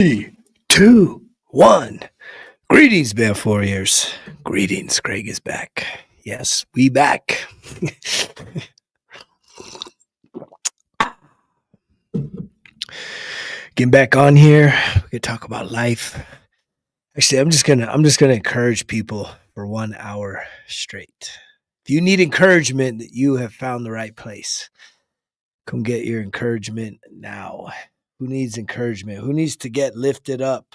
Three, two, one. Greetings, Beth Warriors. Greetings. Craig is back. Yes, we back. Getting back on here. We could talk about life. Actually, I'm just gonna encourage people for 1 hour straight. If you need encouragement, you have found the right place. Come get your encouragement now. Who needs encouragement? Who needs to get lifted up?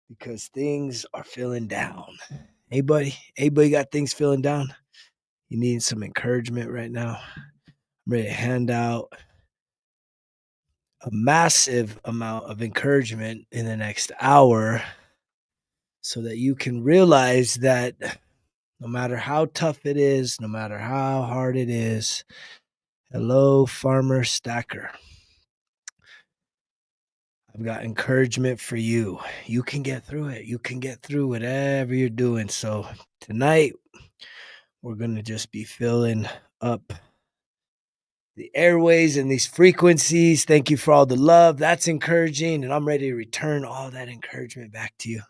Because things are feeling down. Hey, buddy. Hey, buddy, got things feeling down? You need some encouragement right now? I'm ready to hand out a massive amount of encouragement in the next hour so that you can realize that no matter how tough it is, no matter how hard it is, hello, Farmer Stacker. I've got encouragement for you. You can get through it. You can get through whatever you're doing. So tonight, we're going to just be filling up the airways and these frequencies. Thank you for all the love. That's encouraging. And I'm ready to return all that encouragement back to you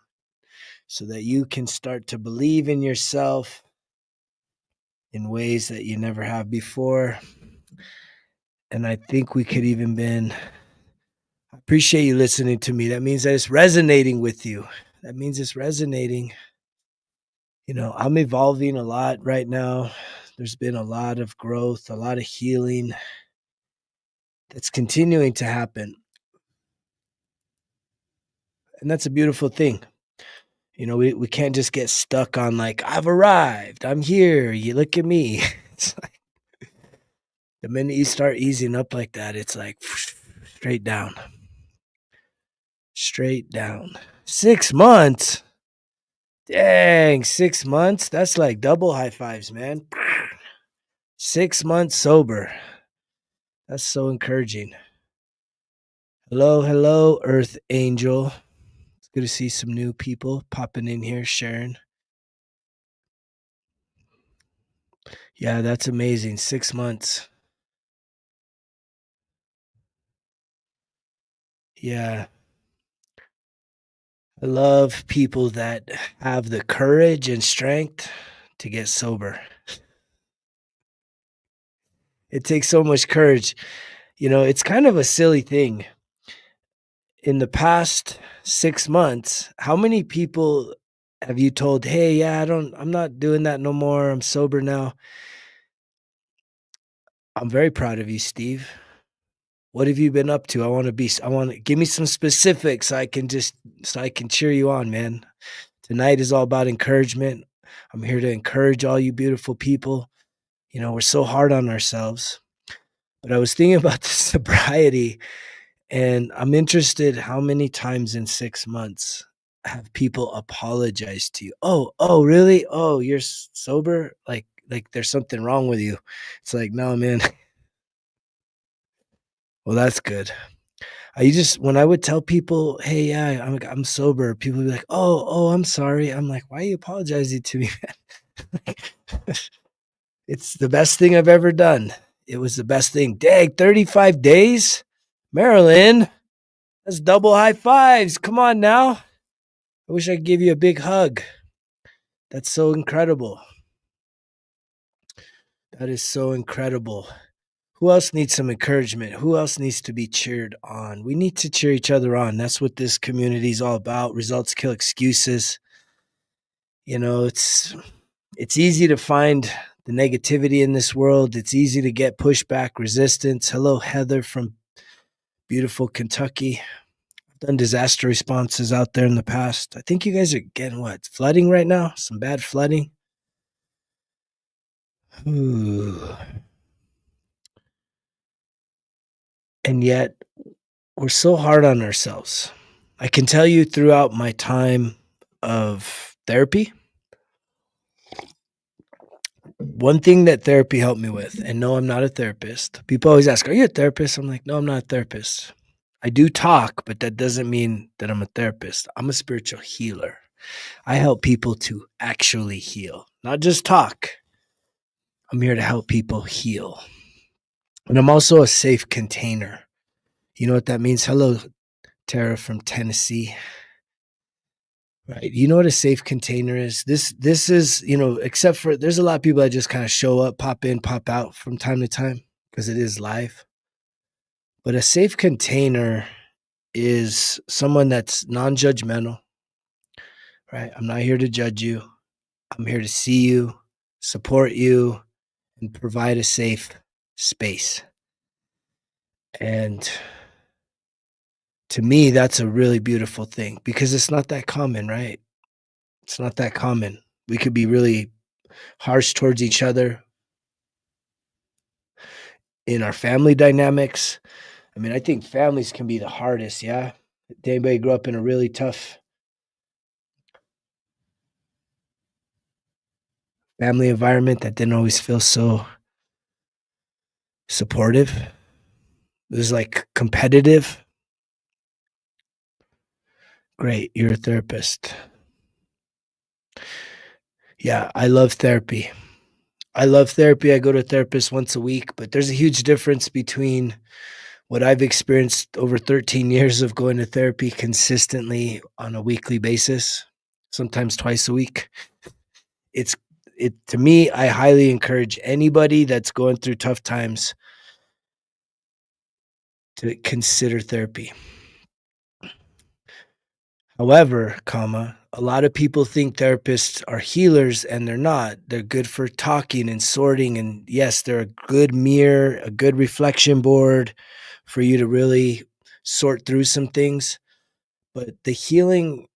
so that you can start to believe in yourself in ways that you never have before. And I think we could even I appreciate you listening to me. That means that it's resonating with you. That means it's resonating. I'm evolving a lot right now. There's been a lot of growth, a lot of healing that's continuing to happen. And that's a beautiful thing. We can't just get stuck on like, I've arrived, I'm here, you look at me. It's like the minute you start easing up like that, it's like straight down. Straight down. 6 months? Dang, 6 months? That's like double high fives, man. 6 months sober. That's so encouraging. Hello, Earth Angel. It's good to see some new people popping in here, sharing. Yeah, that's amazing. 6 months. Yeah. I love people that have the courage and strength to get sober. It takes so much courage. It's kind of a silly thing. In the past 6 months, how many people have you told, "Hey, yeah, I'm not doing that no more. I'm sober now." I'm very proud of you, Steve. What have you been up to? I want to give me some specifics so I can cheer you on, man. Tonight is all about encouragement. I'm here to encourage all you beautiful people. We're so hard on ourselves. But I was thinking about the sobriety, and I'm interested how many times in 6 months have people apologized to you? Oh, really? Oh, you're sober? Like there's something wrong with you. It's like, no, man. Well, that's good. When I would tell people, "Hey, yeah, I'm sober," people would be like, "Oh, I'm sorry." I'm like, "Why are you apologizing to me, man?" It's the best thing I've ever done. It was the best thing. Dang, 35 days? Marilyn, that's double high fives. Come on now. I wish I could give you a big hug. That's so incredible. That is so incredible. Who else needs some encouragement? Who else needs to be cheered on? We need to cheer each other on. That's what this community is all about. Results kill excuses. It's easy to find the negativity in this world. It's easy to get pushback, resistance. Hello, Heather from beautiful Kentucky. I've done disaster responses out there in the past. I think you guys are getting what? Flooding right now? Some bad flooding? Ooh. And yet, we're so hard on ourselves. I can tell you throughout my time of therapy, one thing that therapy helped me with, and no, I'm not a therapist. People always ask, "Are you a therapist?" I'm like, "No, I'm not a therapist. I do talk, but that doesn't mean that I'm a therapist. I'm a spiritual healer. I help people to actually heal, not just talk. I'm here to help people heal. And I'm also a safe container. You know what that means? Hello, Tara from Tennessee. Right. You know what a safe container is? This is, except for there's a lot of people that just kind of show up, pop in, pop out from time to time because it is live. But a safe container is someone that's non-judgmental, right? I'm not here to judge you. I'm here to see you, support you, and provide a safe space. And to me, that's a really beautiful thing because it's not that common, right? It's not that common. We could be really harsh towards each other in our family dynamics. I mean, I think families can be the hardest, yeah? Did anybody grow up in a really tough family environment that didn't always feel so supportive? It was like competitive. Great, you're a therapist. Yeah, I love therapy. I love therapy. I go to a therapist once a week, but there's a huge difference between what I've experienced over 13 years of going to therapy consistently on a weekly basis, sometimes twice a week. It's it to me, I highly encourage anybody that's going through tough times to consider therapy. However, a lot of people think therapists are healers and they're not. They're good for talking and sorting, and yes, they're a good mirror, a good reflection board for you to really sort through some things. But the healing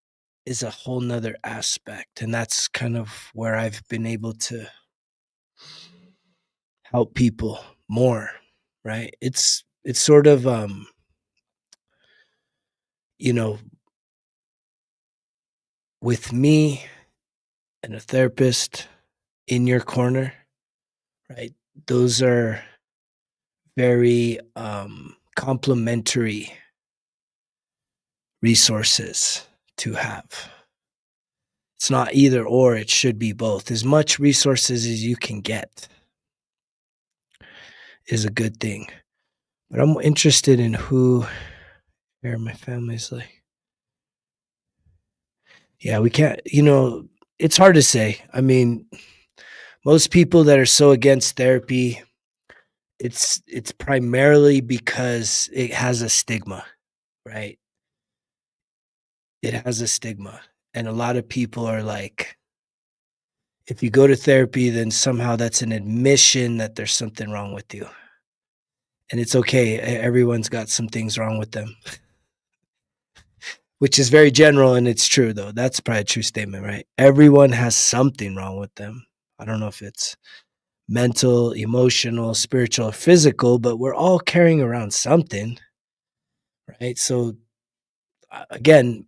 is a whole nother aspect, and that's kind of where I've been able to help people more, right? It's sort of you know, with me and a therapist in your corner, right? Those are very complementary resources to have. It's not either or, it should be both. As much resources as you can get is a good thing. But I'm interested in who here my family's like. Yeah, we can't, it's hard to say. I mean, most people that are so against therapy, it's primarily because it has a stigma, right? It has a stigma. And a lot of people are like, if you go to therapy, then somehow that's an admission that there's something wrong with you. And it's okay. Everyone's got some things wrong with them, which is very general. And it's true, though. That's probably a true statement, right? Everyone has something wrong with them. I don't know if it's mental, emotional, spiritual, or physical, but we're all carrying around something, right? So, again,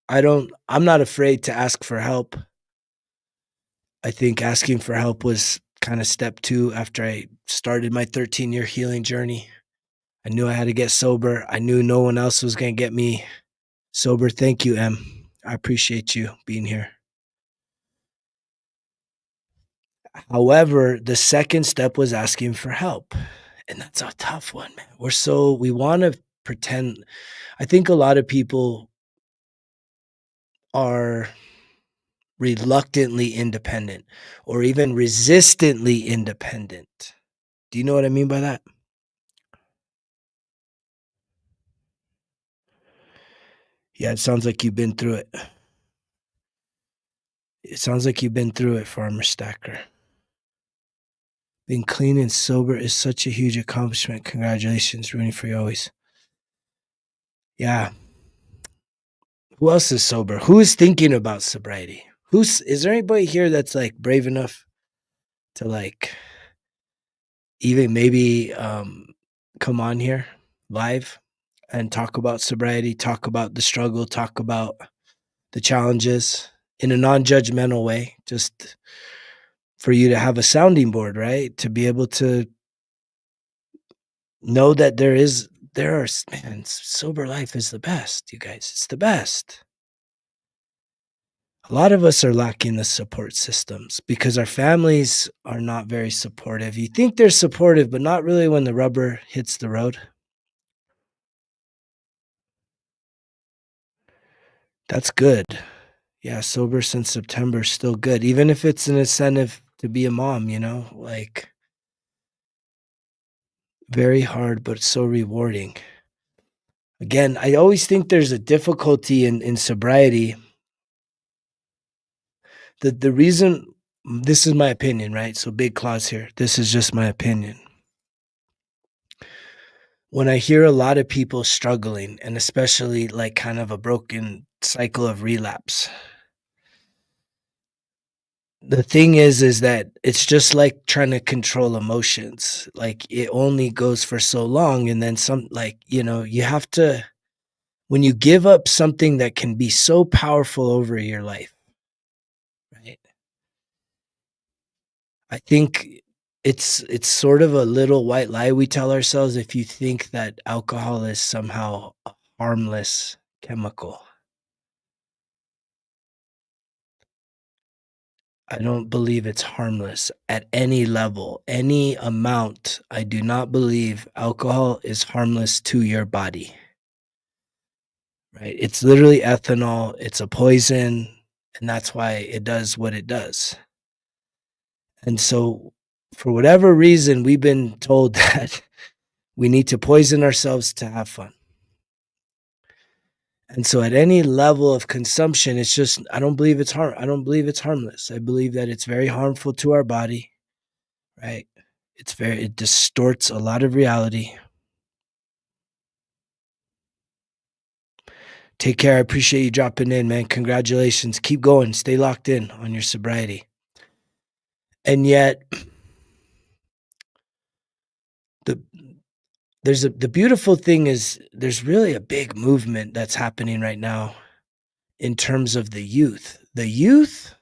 I'm not afraid to ask for help. I think asking for help was kind of step two after I started my 13-year healing journey. I knew I had to get sober. I knew no one else was going to get me sober. Thank you, Em. I appreciate you being here. However, the second step was asking for help. And that's a tough one, man. We want to pretend. I think a lot of people are reluctantly independent or even resistantly independent. Do you know what I mean by that? Yeah, it sounds like you've been through it. It sounds like you've been through it, Farmer Stacker. Being clean and sober is such a huge accomplishment. Congratulations. Rooting for you always. Yeah. Who else is sober? Who is thinking about sobriety? Is there anybody here that's like brave enough to like even maybe come on here live and talk about sobriety, talk about the struggle, talk about the challenges in a non-judgmental way, just for you to have a sounding board, right? To be able to know that man, sober life is the best, you guys. It's the best. A lot of us are lacking the support systems because our families are not very supportive. You think they're supportive, but not really when the rubber hits the road. That's good. Yeah, sober since September is still good, even if it's an incentive to be a mom, like, very hard, but so rewarding. Again, I always think there's a difficulty in sobriety. The reason this is my opinion, right? So big clause here. This is just my opinion. When I hear a lot of people struggling, and especially like kind of a broken cycle of relapse, the thing is that it's just like trying to control emotions. Like it only goes for so long, and then some, like, you have to, when you give up something that can be so powerful over your life, right? I think it's sort of a little white lie we tell ourselves if you think that alcohol is somehow a harmless chemical. I don't believe it's harmless at any level, any amount. I do not believe alcohol is harmless to your body, right? It's literally ethanol, it's a poison, and that's why it does what it does. And so, for whatever reason, we've been told that we need to poison ourselves to have fun. And so, at any level of consumption, it's just, I don't believe it's harmless. I believe that it's very harmful to our body, right? It distorts a lot of reality. Take care. I appreciate you dropping in, man. Congratulations. Keep going. Stay locked in on your sobriety. And yet, the the beautiful thing is there's really a big movement that's happening right now in terms of the youth. The youth,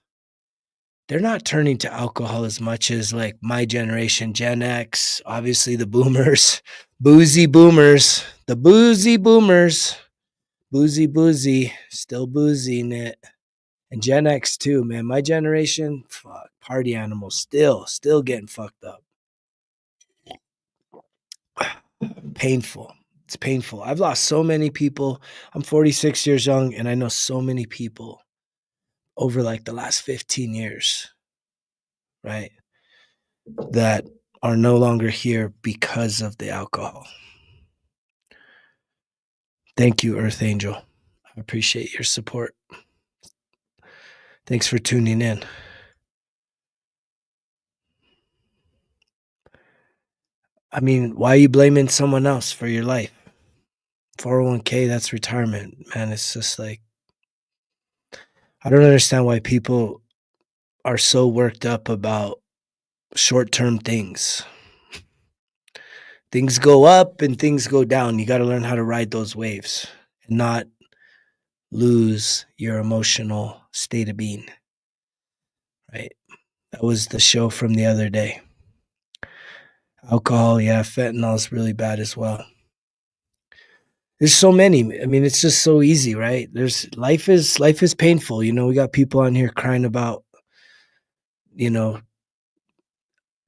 they're not turning to alcohol as much as like my generation, Gen X, obviously the boomers, boozy boomers, the boozy boomers, boozy, still boozing it. And Gen X too, man. My generation, fuck, party animals, still getting fucked up. Painful. It's painful. I've lost so many people. I'm 46 years young, and I know so many people over like the last 15 years, right, that are no longer here because of the alcohol. Thank you, Earth Angel. I appreciate your support. Thanks for tuning in. I mean, why are you blaming someone else for your life? 401k, that's retirement, man. It's just like, I don't understand why people are so worked up about short-term things. Things go up and things go down. You got to learn how to ride those waves and not lose your emotional state of being, right? That was the show from the other day. Alcohol, yeah, fentanyl is really bad as well. There's so many. I mean, it's just so easy, right? Life is painful. We got people on here crying about, you know,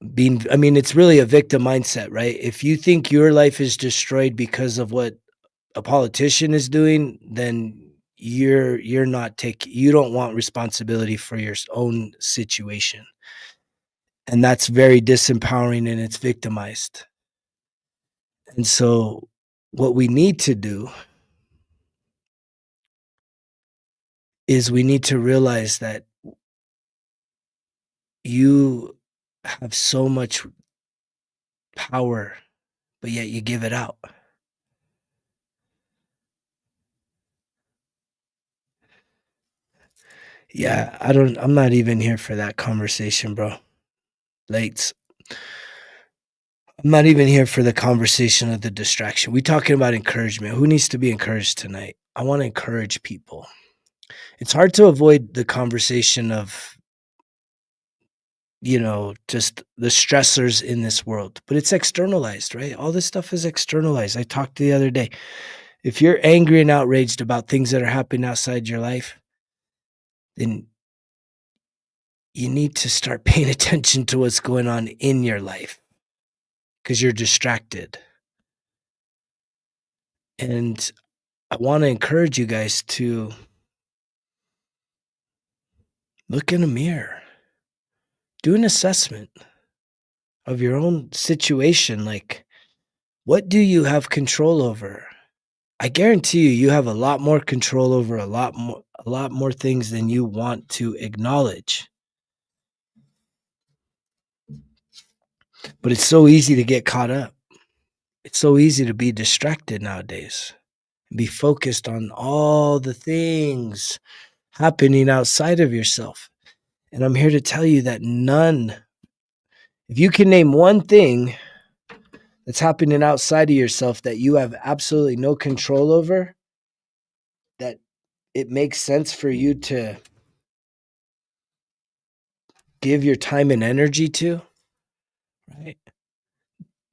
I mean, it's really a victim mindset, right? If you think your life is destroyed because of what a politician is doing, then you don't want responsibility for your own situation. And that's very disempowering and it's victimized. And so what we need to do is we need to realize that you have so much power, but yet you give it out. Yeah, I'm not even here for that conversation, bro. Late. I'm not even here for the conversation of the distraction. We talking about encouragement. Who needs to be encouraged tonight? I want to encourage people. It's hard to avoid the conversation of, just the stressors in this world, but it's externalized, right? All this stuff is externalized. I talked the other day. If you're angry and outraged about things that are happening outside your life, then you need to start paying attention to what's going on in your life because you're distracted. And I want to encourage you guys to Look in a mirror. Do an assessment of your own situation. Like, what do you have control over? I guarantee you, you have a lot more control over a lot more things than you want to acknowledge. But it's so easy to get caught up. It's so easy to be distracted nowadays and be focused on all the things happening outside of yourself. And I'm here to tell you that if you can name one thing that's happening outside of yourself that you have absolutely no control over, that it makes sense for you to give your time and energy to, right?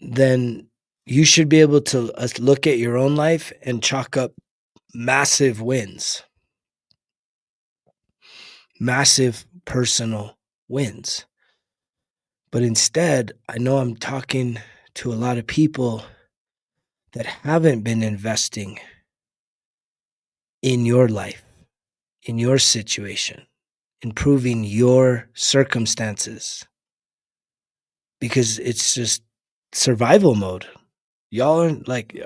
Then you should be able to look at your own life and chalk up massive wins, massive personal wins. But instead, I know I'm talking to a lot of people that haven't been investing in your life, in your situation, improving your circumstances, because it's just survival mode. Y'all are like,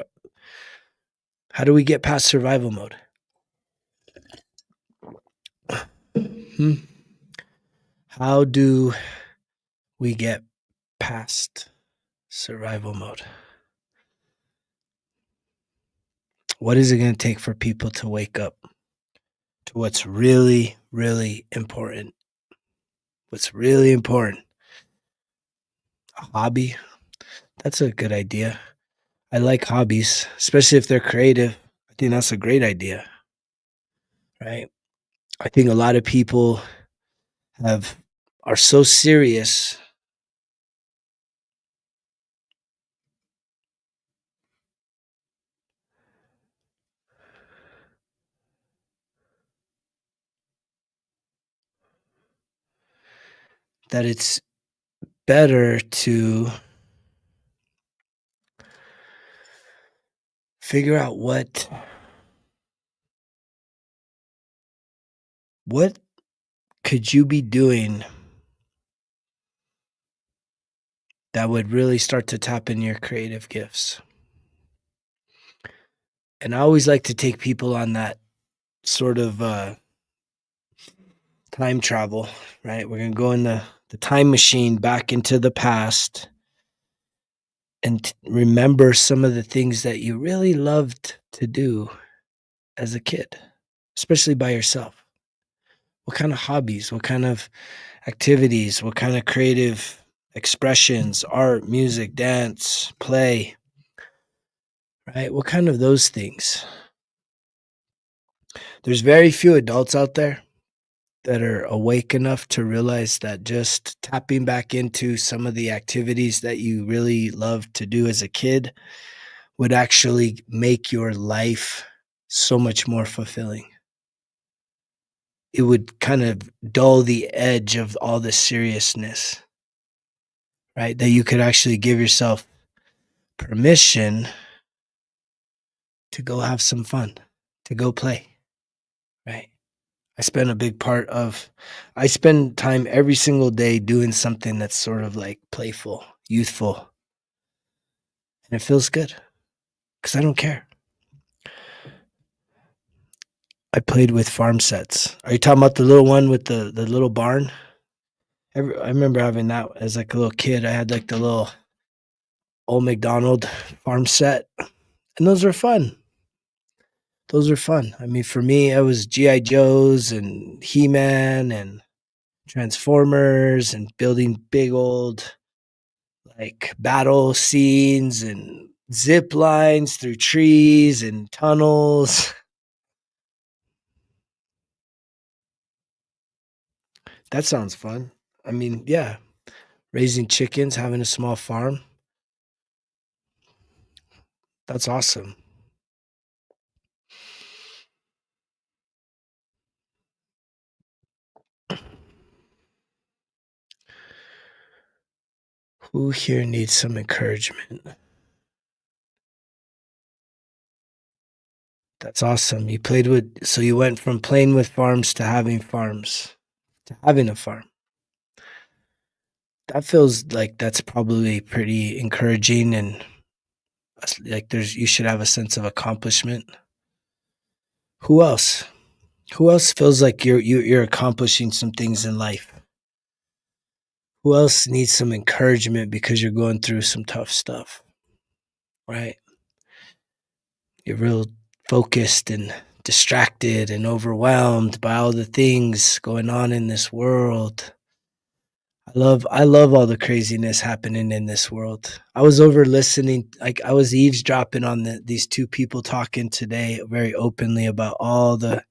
how do we get past survival mode? Hmm? How do we get past survival mode? What is it going to take for people to wake up to what's really, really important? What's really important? A hobby? That's a good idea. I like hobbies, especially if they're creative. I think that's a great idea, right? I think a lot of people have are so serious that it's better to figure out what could you be doing that would really start to tap in your creative gifts. And I always like to take people on that sort of time travel, right? We're going to go in the time machine back into the past and remember some of the things that you really loved to do as a kid, especially by yourself. What kind of hobbies, what kind of activities, what kind of creative expressions, art, music, dance, play, right? What kind of those things? There's very few adults out there that are awake enough to realize that just tapping back into some of the activities that you really loved to do as a kid would actually make your life so much more fulfilling. It would kind of dull the edge of all the seriousness, right? That you could actually give yourself permission to go have some fun, to go play, right? I spend time every single day doing something that's sort of like playful, youthful, and it feels good because I don't care. I played with farm sets. Are you talking about the little one with the little barn? I remember having that as like a little kid. I had like the little old McDonald farm set, and those were fun. Those were fun. I mean, for me, it was GI Joes and He Man and Transformers and building big old like battle scenes and zip lines through trees and tunnels. That sounds fun. I mean, yeah, raising chickens, having a small farm. That's awesome. Who here needs some encouragement? That's awesome. So you went from playing with farms to having farms. to having a farm. That feels like that's probably pretty encouraging and like there's you should have a sense of accomplishment. Who else? Who else feels like you're accomplishing some things in life? Who else needs some encouragement because you're going through some tough stuff, right? You're real focused and distracted and overwhelmed by all the things going on in this world. I love all the craziness happening in this world. I was over listening, like I was eavesdropping on these two people talking today very openly about all the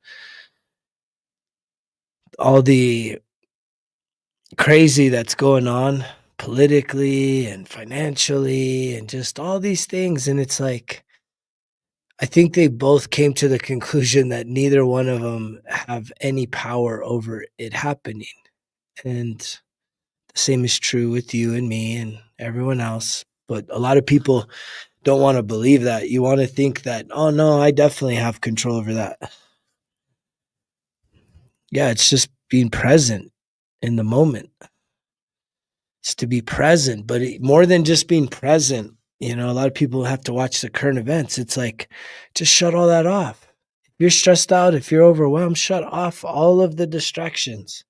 crazy that's going on politically and financially and just all these things. And it's like, I think they both came to the conclusion that neither one of them have any power over it happening. And the same is true with you and me and everyone else. But a lot of people don't want to believe that. You want to think that, oh no, I definitely have control over that. Yeah, it's just being present in the moment. It's to be present, but more than just being present, a lot of people have to watch the current events. It's like, just shut all that off. If you're stressed out, if you're overwhelmed, shut off all of the distractions.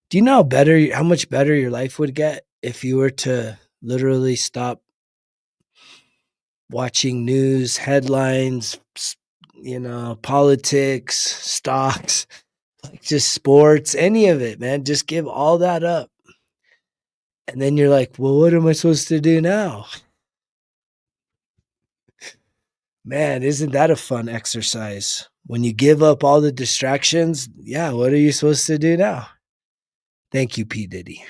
Do you know how much better your life would get if you were to literally stop watching news, headlines, politics, stocks, like just sports, any of it, man. Just give all that up. And then you're like, well, what am I supposed to do now? Man, isn't that a fun exercise? When you give up all the distractions, yeah, what are you supposed to do now? Thank you, P. Diddy.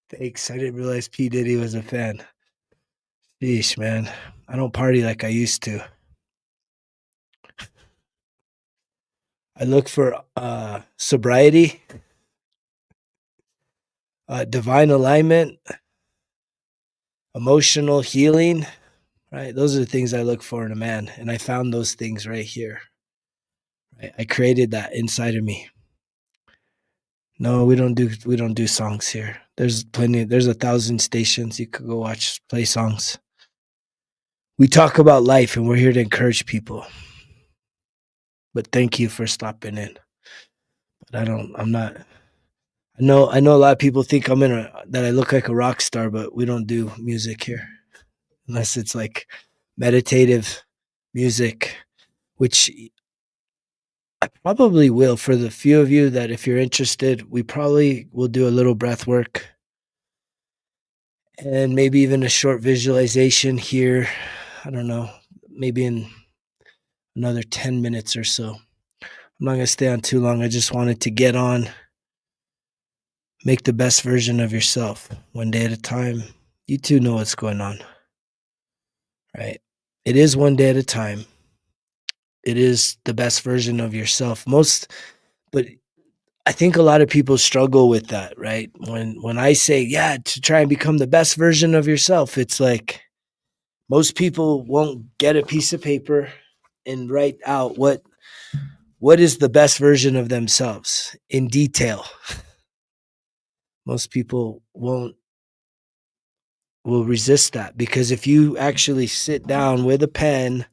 Thanks. I didn't realize P. Diddy was a fan. Sheesh, man. I don't party like I used to. I look for sobriety, divine alignment, emotional healing, right? Those are the things I look for in a man. And I found those things right here. Right? I created that inside of me. No, we don't do songs here. There's 1,000 stations you could go watch play songs. We talk about life and we're here to encourage people. But thank you for stopping in. But I'm not I know a lot of people think that I look like a rock star, but we don't do music here. Unless it's like meditative music, which I probably will for the few of you that if you're interested, we probably will do a little breath work and maybe even a short visualization here. I don't know, maybe in another 10 minutes or so. I'm not going to stay on too long. I just wanted to get on, make the best version of yourself one day at a time. You two know what's going on, right? It is one day at a time. It is the best version of yourself. But I think a lot of people struggle with that, right? When I say, yeah, to try and become the best version of yourself, it's like most people won't get a piece of paper and write out what is the best version of themselves in detail. Most people will resist that because if you actually sit down with a pen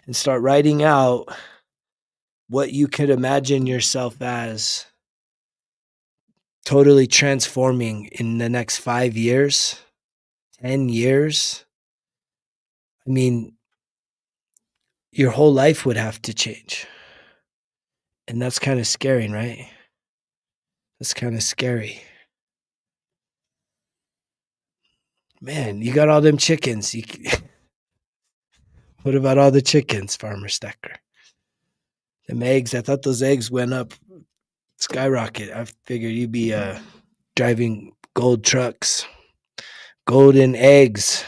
and start writing out what you could imagine yourself as totally transforming in the next 5 years, 10 years, I mean, your whole life would have to change. And that's kind of scary, right? That's kind of scary. Man, you got all them chickens. What about all the chickens, Farmer Stacker? Them eggs, I thought those eggs went up skyrocket. I figured you'd be driving gold trucks, golden eggs.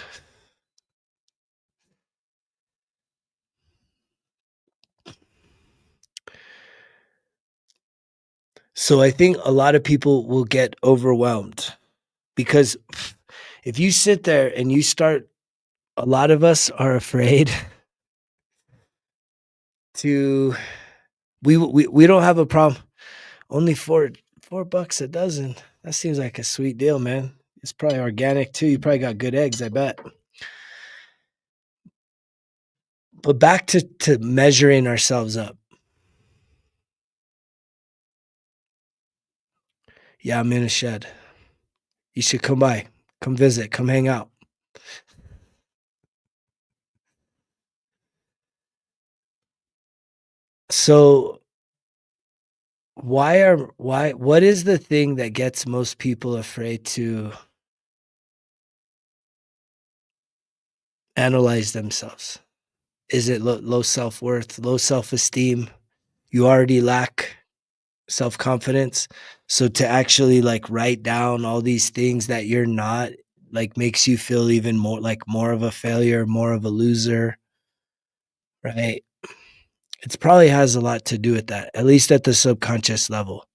So I think a lot of people will get overwhelmed because if you sit there and you start, a lot of us are afraid to, we don't have a problem. Only 4 bucks a dozen. That seems like a sweet deal, man. It's probably organic too. You probably got good eggs, I bet. But back to measuring ourselves up. Yeah, I'm in a shed. You should come by. Come visit. Come hang out. So what is the thing that gets most people afraid to analyze themselves? Is it low self-worth, low self-esteem? You already lack self-confidence. So to actually like write down all these things that you're not, like, makes you feel even more like more of a failure, more of a loser, right? It's probably has a lot to do with that, at least at the subconscious level.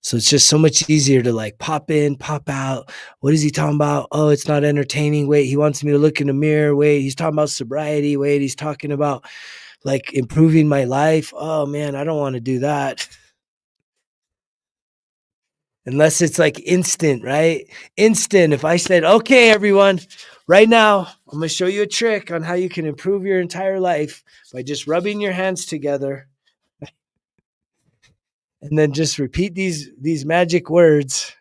So it's just so much easier to like pop in, pop out. What is he talking about? Oh, it's not entertaining. Wait, he wants me to look in the mirror. Wait, he's talking about sobriety. Wait, he's talking about like improving my life. Oh man, I don't want to do that. Unless it's like instant, right? Instant. If I said, okay, everyone, right now, I'm going to show you a trick on how you can improve your entire life by just rubbing your hands together and then just repeat these magic words.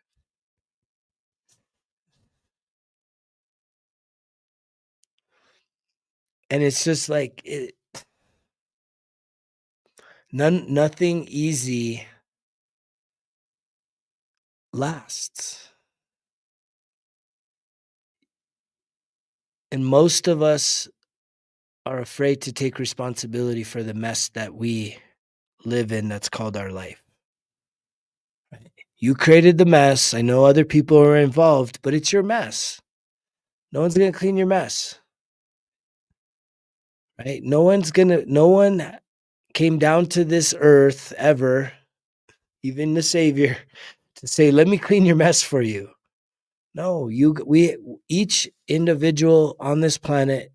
And it's just like nothing easy lasts. And most of us are afraid to take responsibility for the mess that we live in that's called our life. Right? You created the mess. I know other people are involved, but it's your mess. No one's going to clean your mess. Right? No one came down to this earth ever, even the savior, to say, "Let me clean your mess for you." No, each individual on this planet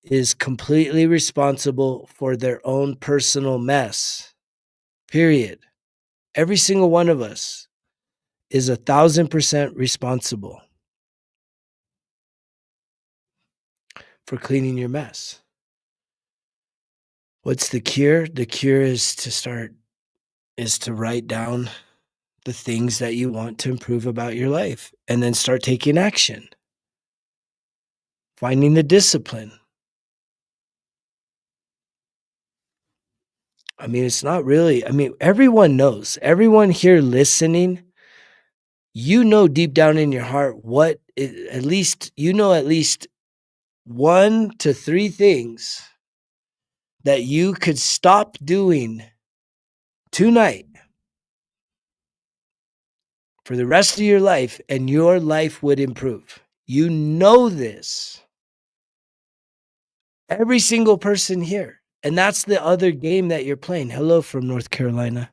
is completely responsible for their own personal mess. Period. Every single one of us is 1,000% responsible for cleaning your mess. What's the cure? The cure is to write down the things that you want to improve about your life and then start taking action. Finding the discipline. I mean, it's not really, I mean, everyone knows. Everyone here listening, you know deep down in your heart at least 1 to 3 things that you could stop doing tonight for the rest of your life and your life would improve. You know this. Every single person here. And that's the other game that you're playing. Hello from North Carolina.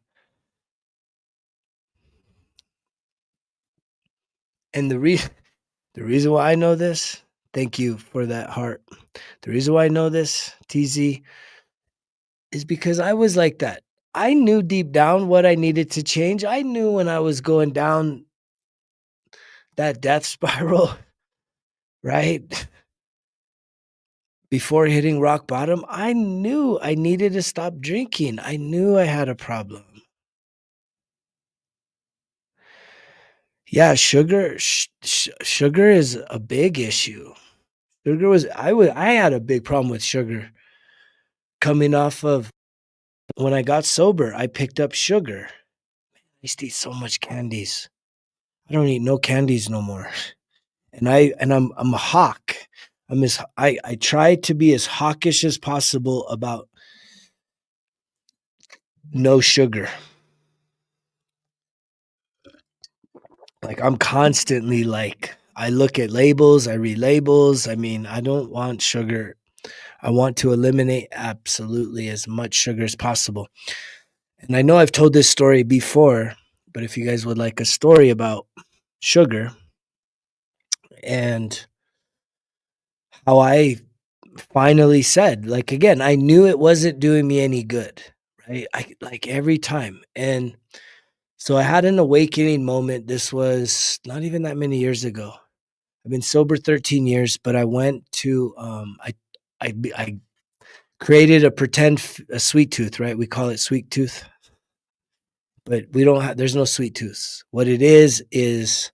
And the reason why I know this, thank you for that heart. The reason why I know this, TZ, is because I was like that. I knew deep down what I needed to change. I knew when I was going down that death spiral, right? Before hitting rock bottom, I knew I needed to stop drinking. I knew I had a problem. Yeah, sugar is a big issue. I had a big problem with sugar coming off of when I got sober. I picked up sugar. I used to eat so much candies. I don't eat no candies no more. And I'm a hawk. I try to be as hawkish as possible about no sugar. Like I'm constantly like I look at labels, I read labels. I mean, I don't want sugar. I want to eliminate absolutely as much sugar as possible. And I know I've told this story before, but if you guys would like a story about sugar and how I finally said, like, again, I knew it wasn't doing me any good, right? I like every time. And So I had an awakening moment. This was not even that many years ago. I've been sober 13 years, but I went to I created a pretend a sweet tooth, right? We call it sweet tooth, but we don't have there's no sweet tooth. What it is it's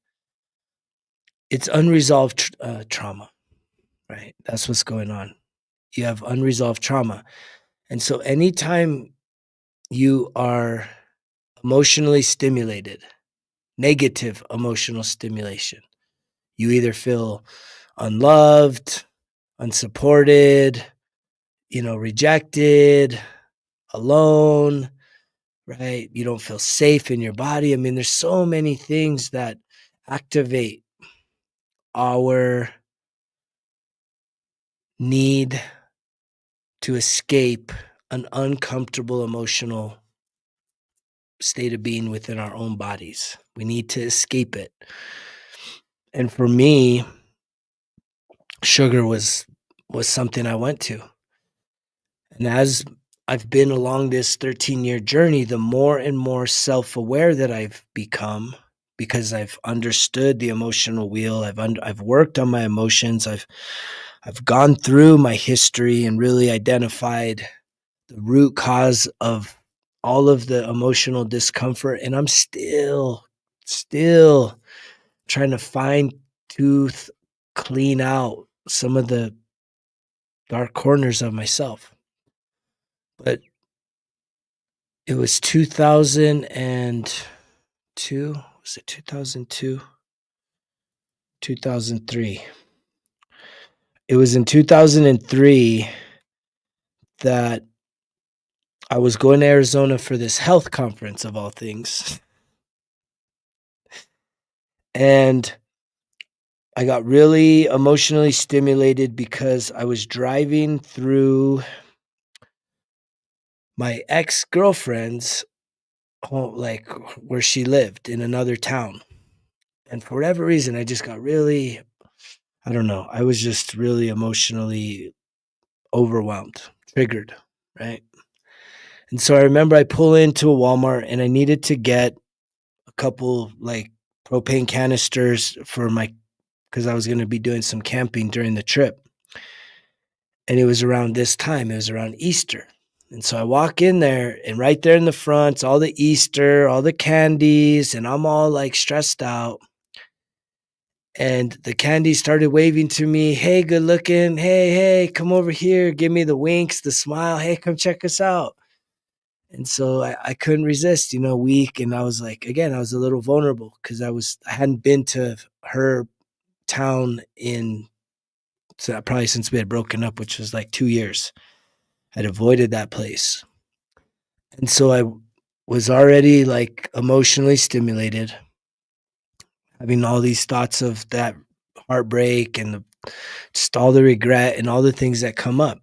unresolved trauma, right? That's what's going on. You have unresolved trauma. And so anytime you are emotionally stimulated, negative emotional stimulation, you either feel unloved, unsupported, rejected, alone, right? You don't feel safe in your body. I mean, there's so many things that activate our need to escape an uncomfortable emotional state of being within our own bodies. We need to escape it. And for me, sugar was something I went to. And as I've been along this 13-year journey, the more and more self-aware that I've become because I've understood the emotional wheel. I've worked on my emotions. I've gone through my history and really identified the root cause of all of the emotional discomfort, and I'm still trying to fine tooth clean out some of the dark corners of myself. But it was 2002, was it 2002? 2003. It was in 2003 that I was going to Arizona for this health conference of all things. And I got really emotionally stimulated because I was driving through my ex-girlfriend's home, like where she lived in another town. And for whatever reason, I just got really, I don't know, I was just really emotionally overwhelmed, triggered, right? And so I remember I pull into a Walmart and I needed to get a couple like propane canisters for because I was going to be doing some camping during the trip. And it was around this time, it was around Easter. And so I walk in there and right there in the front, it's all the Easter, all the candies, and I'm all like stressed out. And the candy started waving to me. Hey, good looking. Hey, come over here. Give me the winks, the smile. Hey, come check us out. And so I couldn't resist, weak. And I was like, again, I was a little vulnerable because I hadn't been to her town probably since we had broken up, which was like 2 years. I'd avoided that place. And so I was already like emotionally stimulated, having all these thoughts of that heartbreak and just all the regret and all the things that come up.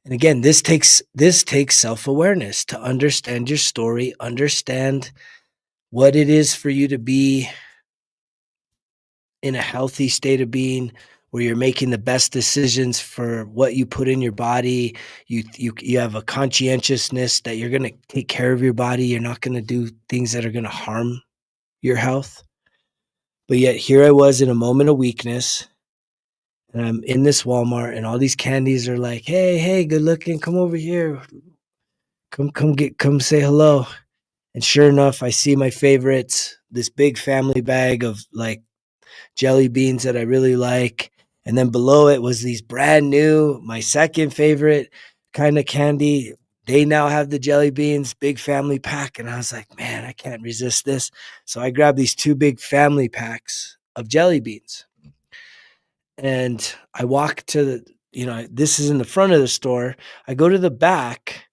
And again, this takes self-awareness to understand your story, understand what it is for you to be in a healthy state of being where you're making the best decisions for what you put in your body. You have a conscientiousness that you're going to take care of your body. You're not going to do things that are going to harm your health. But yet here I was in a moment of weakness, and I'm in this Walmart and all these candies are like, hey, good looking, come over here. Come say hello. And sure enough, I see my favorites, this big family bag of like jelly beans that I really like. And then below it was these brand new, my second favorite kind of candy. They now have the jelly beans, big family pack. And I was like, man, I can't resist this. So I grabbed these two big family packs of jelly beans. And I walk to this is in the front of the store. I go to the back.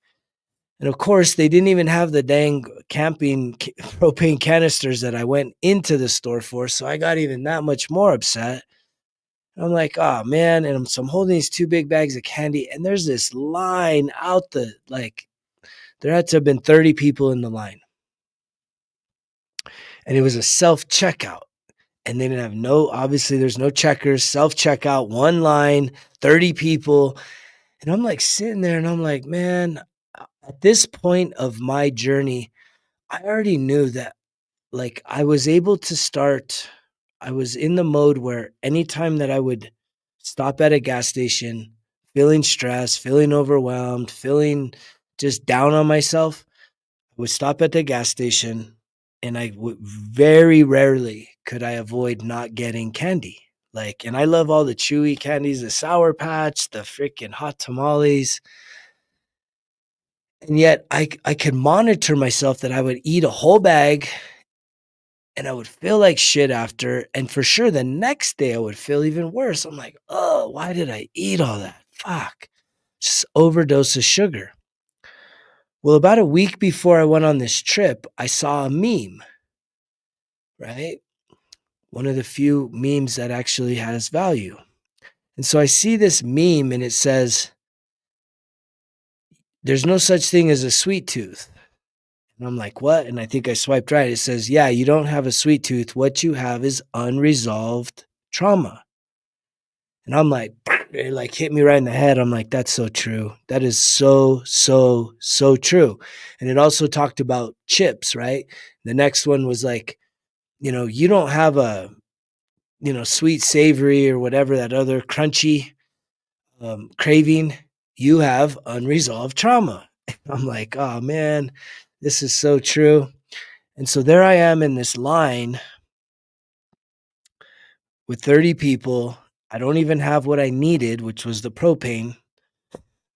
And of course, they didn't even have the dang camping propane canisters that I went into the store for. So I got even that much more upset. I'm like, oh man. And so I'm holding these two big bags of candy. And there's this line out there had to have been 30 people in the line. And it was a self checkout. And they didn't have obviously there's no checkers, self checkout, one line, 30 people. And I'm like sitting there and I'm like, man, at this point of my journey, I already knew that, like, I was able to start. I was in the mode where anytime that I would stop at a gas station, feeling stressed, feeling overwhelmed, feeling just down on myself, I would stop at the gas station, and I would very rarely could I avoid not getting candy. Like, and I love all the chewy candies, the Sour Patch, the freaking hot tamales. And yet I could monitor myself that I would eat a whole bag and I would feel like shit after. And for sure, the next day I would feel even worse. I'm like, oh, why did I eat all that? Fuck. Just overdose of sugar. Well, about a week before I went on this trip, I saw a meme, right? One of the few memes that actually has value. And so I see this meme and it says, there's no such thing as a sweet tooth. And I'm like, what? And I think I swiped right. It says, yeah, you don't have a sweet tooth. What you have is unresolved trauma. And I'm like, it like hit me right in the head. I'm like, that's so true. That is so, so, so true. And it also talked about chips, right? The next one was like, you don't have a, sweet, savory, or whatever, that other crunchy craving. You have unresolved trauma. I'm like, oh man, this is so true. And so there I am in this line with 30 people. I don't even have what I needed, which was the propane,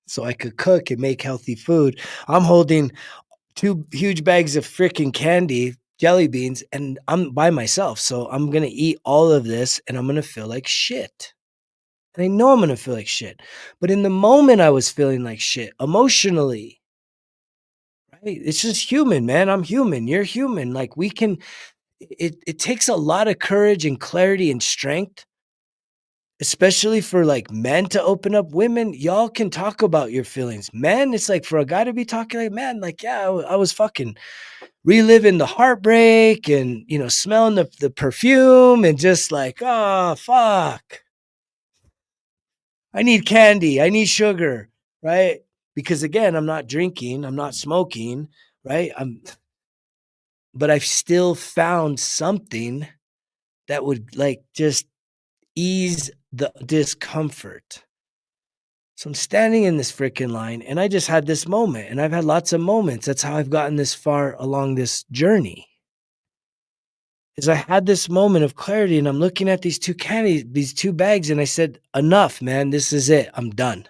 so I could cook and make healthy food. I'm holding 2 huge bags of freaking candy, jelly beans, and I'm by myself. So I'm going to eat all of this and I'm going to feel like shit. And I know I'm going to feel like shit. But in the moment, I was feeling like shit emotionally. Right? It's just human, man. I'm human. You're human. Like, it takes a lot of courage and clarity and strength, especially for like men to open up. Women, y'all can talk about your feelings. Men, it's like for a guy to be talking like, man, like, yeah, I was fucking reliving the heartbreak and, smelling the perfume and just like, oh, fuck. I need candy. I need sugar. Right. Because again, I'm not drinking. I'm not smoking. Right. But I've still found something that would like just ease the discomfort. So I'm standing in this freaking line and I just had this moment, and I've had lots of moments. That's how I've gotten this far along this journey. Is I had this moment of clarity and I'm looking at these 2 candies, these 2 bags, and I said, enough, man. This is it. I'm done.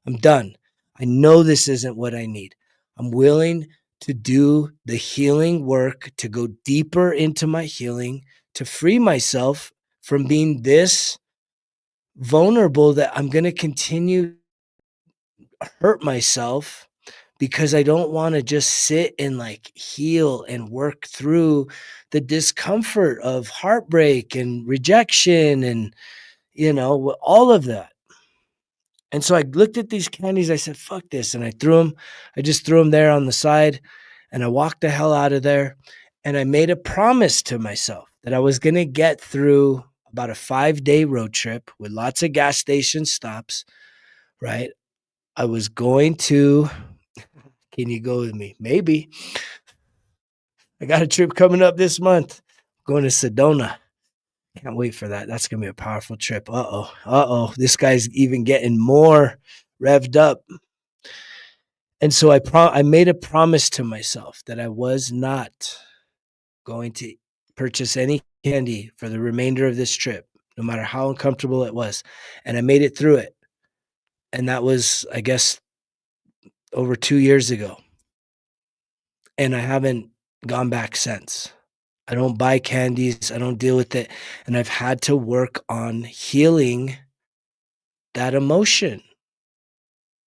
I'm done. I know this isn't what I need. I'm willing to do the healing work, to go deeper into my healing, to free myself from being this vulnerable that I'm going to continue hurt myself because I don't want to just sit and like heal and work through the discomfort of heartbreak and rejection and, all of that. And so I looked at these candies. I said, fuck this. And I threw them. I just threw them there on the side and I walked the hell out of there. And I made a promise to myself that I was going to get through about a 5-day road trip with lots of gas station stops, right? I was going to, can you go with me? Maybe. I got a trip coming up this month. Going to Sedona. Can't wait for that. That's going to be a powerful trip. Uh-oh. Uh-oh. This guy's even getting more revved up. And so I made a promise to myself that I was not going to purchase any candy for the remainder of this trip, no matter how uncomfortable it was. And I made it through it. And that was, I guess, over 2 years ago. And I haven't gone back since. I don't buy candies. I don't deal with it. And I've had to work on healing that emotion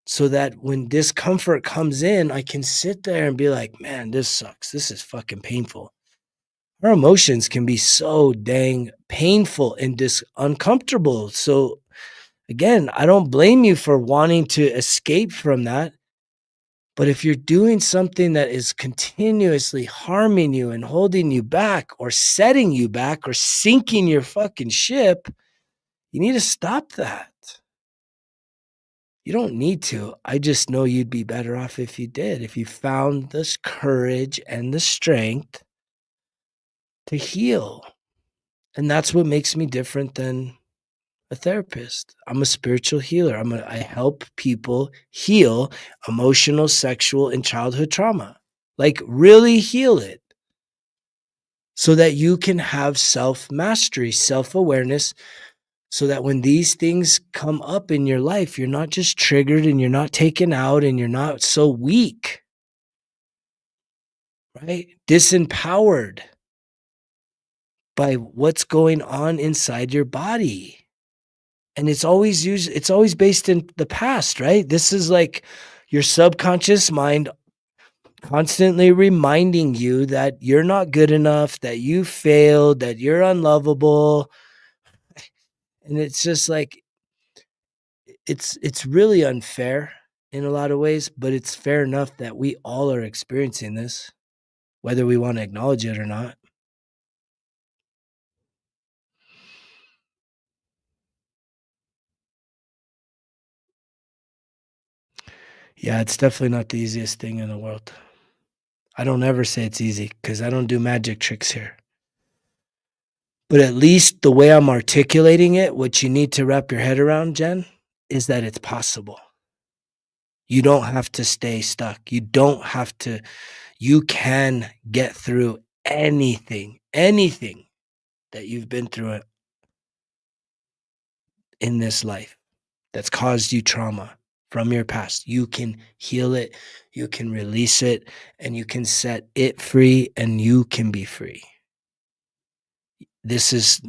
so that when discomfort comes in, I can sit there and be like, man, this sucks. This is fucking painful. Our emotions can be so dang painful and uncomfortable. So again, I don't blame you for wanting to escape from that. But if you're doing something that is continuously harming you and holding you back or setting you back or sinking your fucking ship, you need to stop that. You don't need to. I just know you'd be better off if you did, if you found this courage and the strength to heal. And that's what makes me different than a therapist. I'm a spiritual healer. I help people heal emotional, sexual, and childhood trauma. Like really heal it so that you can have self-mastery, self-awareness, so that when these things come up in your life, you're not just triggered and you're not taken out and you're not so weak, right? Disempowered by what's going on inside your body. And it's always based in the past, right? This is like your subconscious mind constantly reminding you that you're not good enough, that you failed, that you're unlovable. And it's just like it's really unfair in a lot of ways, but it's fair enough that we all are experiencing this, whether we want to acknowledge it or not. Yeah, it's definitely not the easiest thing in the world. I don't ever say it's easy because I don't do magic tricks here. But at least the way I'm articulating it, what you need to wrap your head around, Jen, is that it's possible. You don't have to stay stuck. You don't have to, you can get through anything that you've been through in this life that's caused you trauma from your past. You can heal it, you can release it, and you can set it free, and you can be free. This is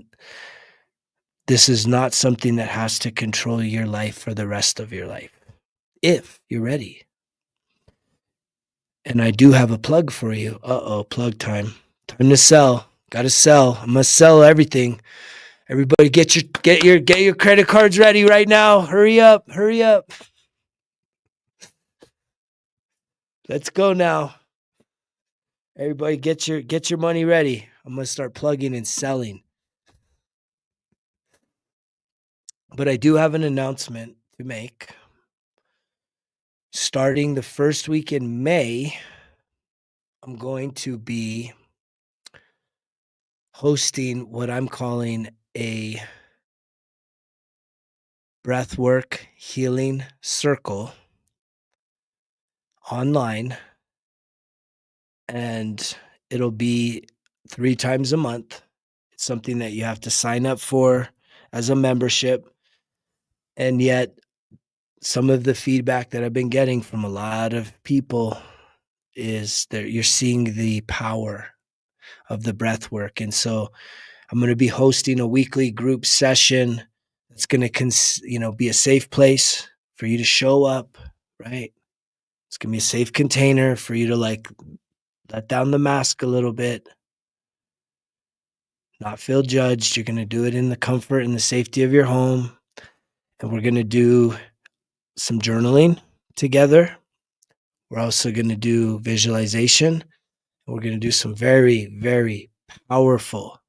this is not something that has to control your life for the rest of your life, if you're ready. And I do have a plug for you. Uh-oh, plug time. Time to sell. Gotta sell. I must sell everything. Everybody get your credit cards ready right now. Hurry up. Hurry up. Let's go now. Everybody get your money ready. I'm gonna start plugging and selling. But I do have an announcement to make. Starting the first week in May, I'm going to be hosting what I'm calling a breathwork healing circle online, and it'll be 3 times a month. It's something that you have to sign up for as a membership, and yet some of the feedback that I've been getting from a lot of people is that you're seeing the power of the breath work. And so I'm going to be hosting a weekly group session that's going to be a safe place for you to show up, right? It's going to be a safe container for you to like let down the mask a little bit, not feel judged. You're going to do it in the comfort and the safety of your home. And we're going to do some journaling together. We're also going to do visualization. We're going to do some very, very powerful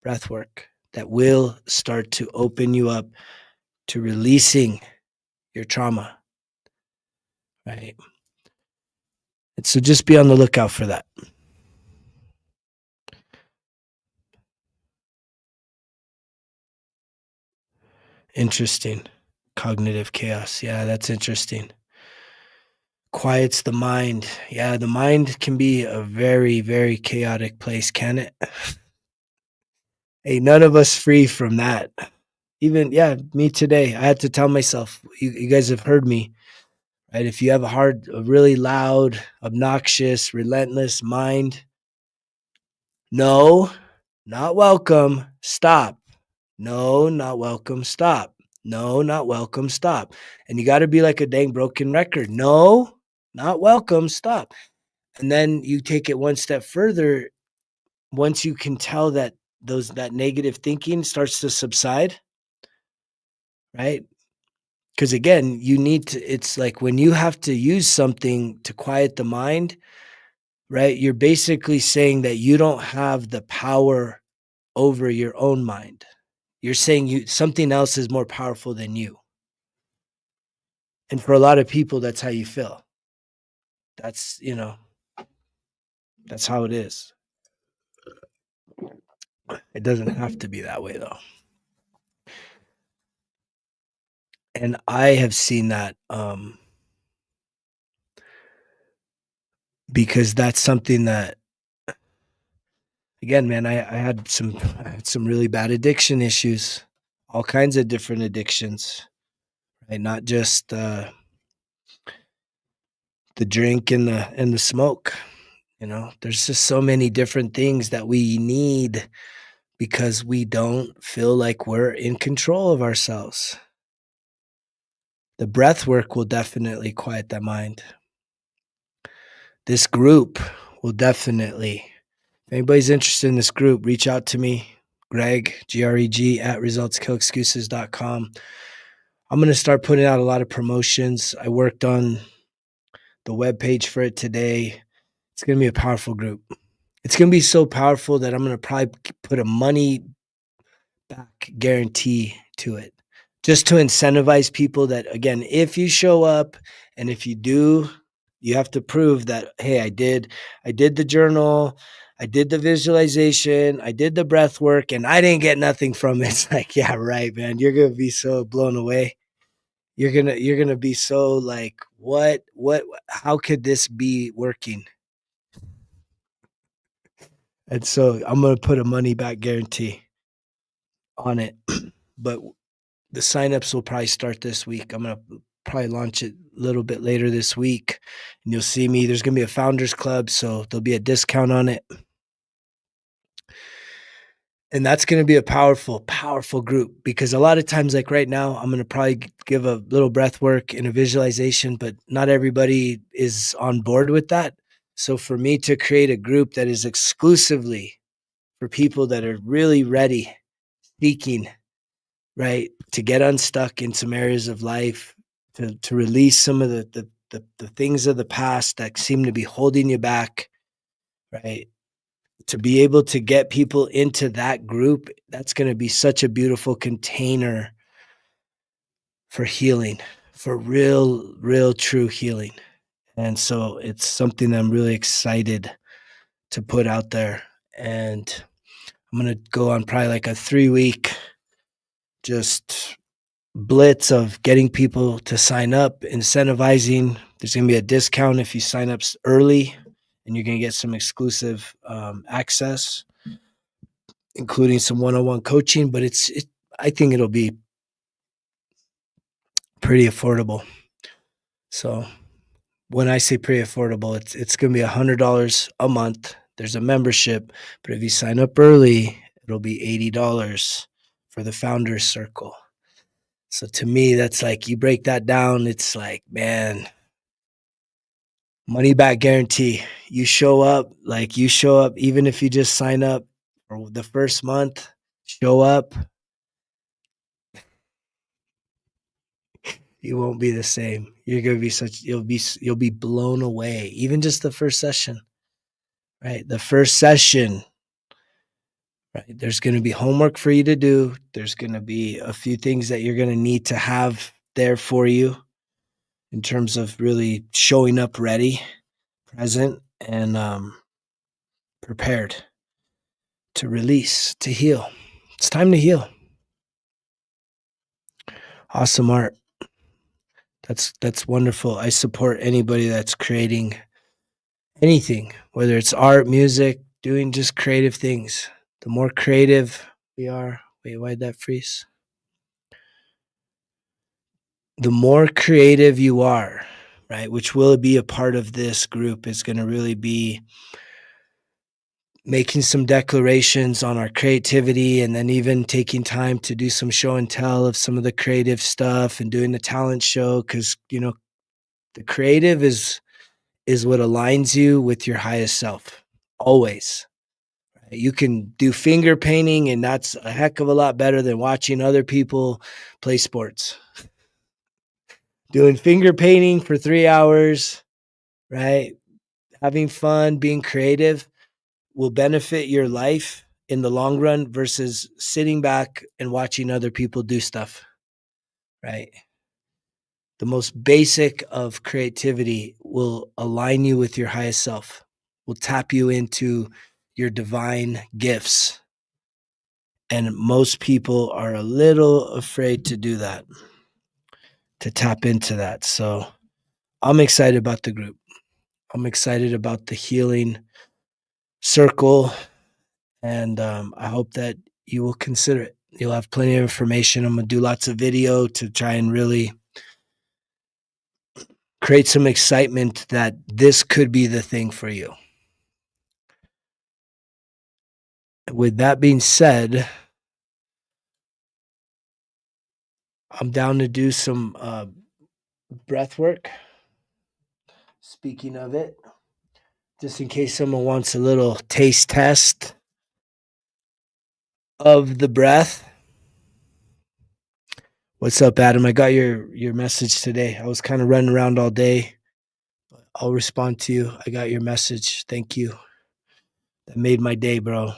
breath work that will start to open you up to releasing your trauma, right? And so just be on the lookout for that. Interesting. Cognitive chaos. Yeah, that's interesting. Quiets the mind. Yeah, the mind can be a very, very chaotic place, can it? Hey, none of us free from that. Even, yeah, me today. I had to tell myself, you guys have heard me, right? If you have a really loud, obnoxious, relentless mind, no, not welcome, stop. No, not welcome, stop. No, not welcome, stop. And you got to be like a dang broken record. No, not welcome, stop. And then you take it one step further. Once you can tell that that negative thinking starts to subside, right? Because again, it's like when you have to use something to quiet the mind, right? You're basically saying that you don't have the power over your own mind. You're saying something else is more powerful than you. And for a lot of people, that's how you feel. That's, that's how it is. It doesn't have to be that way though. And I have seen that because that's something that, again, man, I had some really bad addiction issues, all kinds of different addictions, right? Not just the drink and the smoke. There's just so many different things that we need because we don't feel like we're in control of ourselves. The breath work will definitely quiet that mind. This group will definitely, if anybody's interested in this group, reach out to me, Greg, Greg, at resultskillexcuses.com. I'm going to start putting out a lot of promotions. I worked on the webpage for it today. It's going to be a powerful group. It's going to be so powerful that I'm going to probably put a money back guarantee to it, just to incentivize people that, again, if you show up and if you do, you have to prove that, hey, I did the journal, I did the visualization, I did the breath work, and I didn't get nothing from it. It's like, yeah, right, man. You're gonna be so blown away. You're gonna be so like, what how could this be working? And so I'm gonna put a money back guarantee on it. But the signups will probably start this week. I'm gonna probably launch it a little bit later this week, and you'll see me. There's gonna be a founders club, so there'll be a discount on it, and that's gonna be a powerful, powerful group because a lot of times, like right now, I'm gonna probably give a little breath work and a visualization, but not everybody is on board with that. So for me to create a group that is exclusively for people that are really ready, seeking, right, to get unstuck in some areas of life, to release some of the things of the past that seem to be holding you back, right? To be able to get people into that group, that's going to be such a beautiful container for healing, for real true healing. And so it's something that I'm really excited to put out there. And I'm going to go on probably like a 3-week just blitz of getting people to sign up, incentivizing. There's going to be a discount if you sign up early, and you're going to get some exclusive access, including some one-on-one coaching. But I think it'll be pretty affordable. So when I say pretty affordable, it's going to be $100 a month. There's a membership, but if you sign up early, it'll be $80 for the founders circle. So to me, that's like, you break that down, it's like, man, money back guarantee. You show up, even if you just sign up for the first month, show up, you won't be the same. You're going to be you'll be blown away. Even just the first session, right? The first session, right? There's going to be homework for you to do. There's going to be a few things that you're going to need to have there for you in terms of really showing up ready, present, and prepared to release, to heal. It's time to heal. Awesome art. That's wonderful. I support anybody that's creating anything, whether it's art, music, doing just creative things. The more creative we are, wait, why'd that freeze? The more creative you are, right, which will be a part of this group, is going to really be making some declarations on our creativity, and then even taking time to do some show and tell of some of the creative stuff and doing the talent show. Cause the creative is what aligns you with your highest self. Always. You can do finger painting, and that's a heck of a lot better than watching other people play sports. Doing finger painting for 3 hours, right? Having fun, being creative will benefit your life in the long run versus sitting back and watching other people do stuff, right? The most basic of creativity will align you with your highest self, will tap you into your divine gifts. And most people are a little afraid to do that, to tap into that. So I'm excited about the group. I'm excited about the healing circle. And I hope that you will consider it. You'll have plenty of information. I'm going to do lots of video to try and really create some excitement that this could be the thing for you. With that being said, I'm down to do some breath work. Speaking of it, just in case someone wants a little taste test of the breath. What's up, Adam? I got your message today. I was kind of running around all day. I'll respond to you. I got your message. Thank you. That made my day, bro.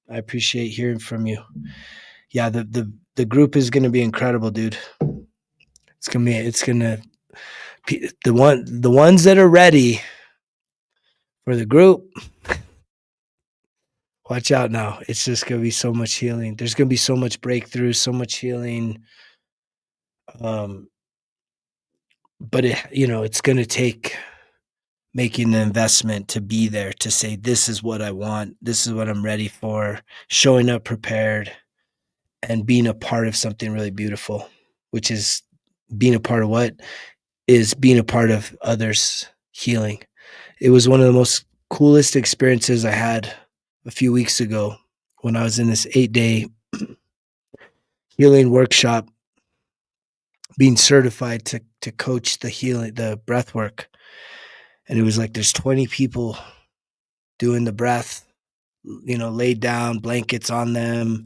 I appreciate hearing from you. Yeah, the group is gonna be incredible, dude. The ones that are ready for the group. Watch out now. It's just gonna be so much healing. There's gonna be so much breakthrough, so much healing. But it's gonna take making the investment to be there, to say, this is what I want, this is what I'm ready for, showing up prepared, and being a part of something really beautiful, which is being a part of what is being a part of others' healing. It was one of the most coolest experiences I had a few weeks ago when I was in this 8-day healing workshop, being certified to coach the breath work. And it was like there's 20 people doing the breath, laid down, blankets on them.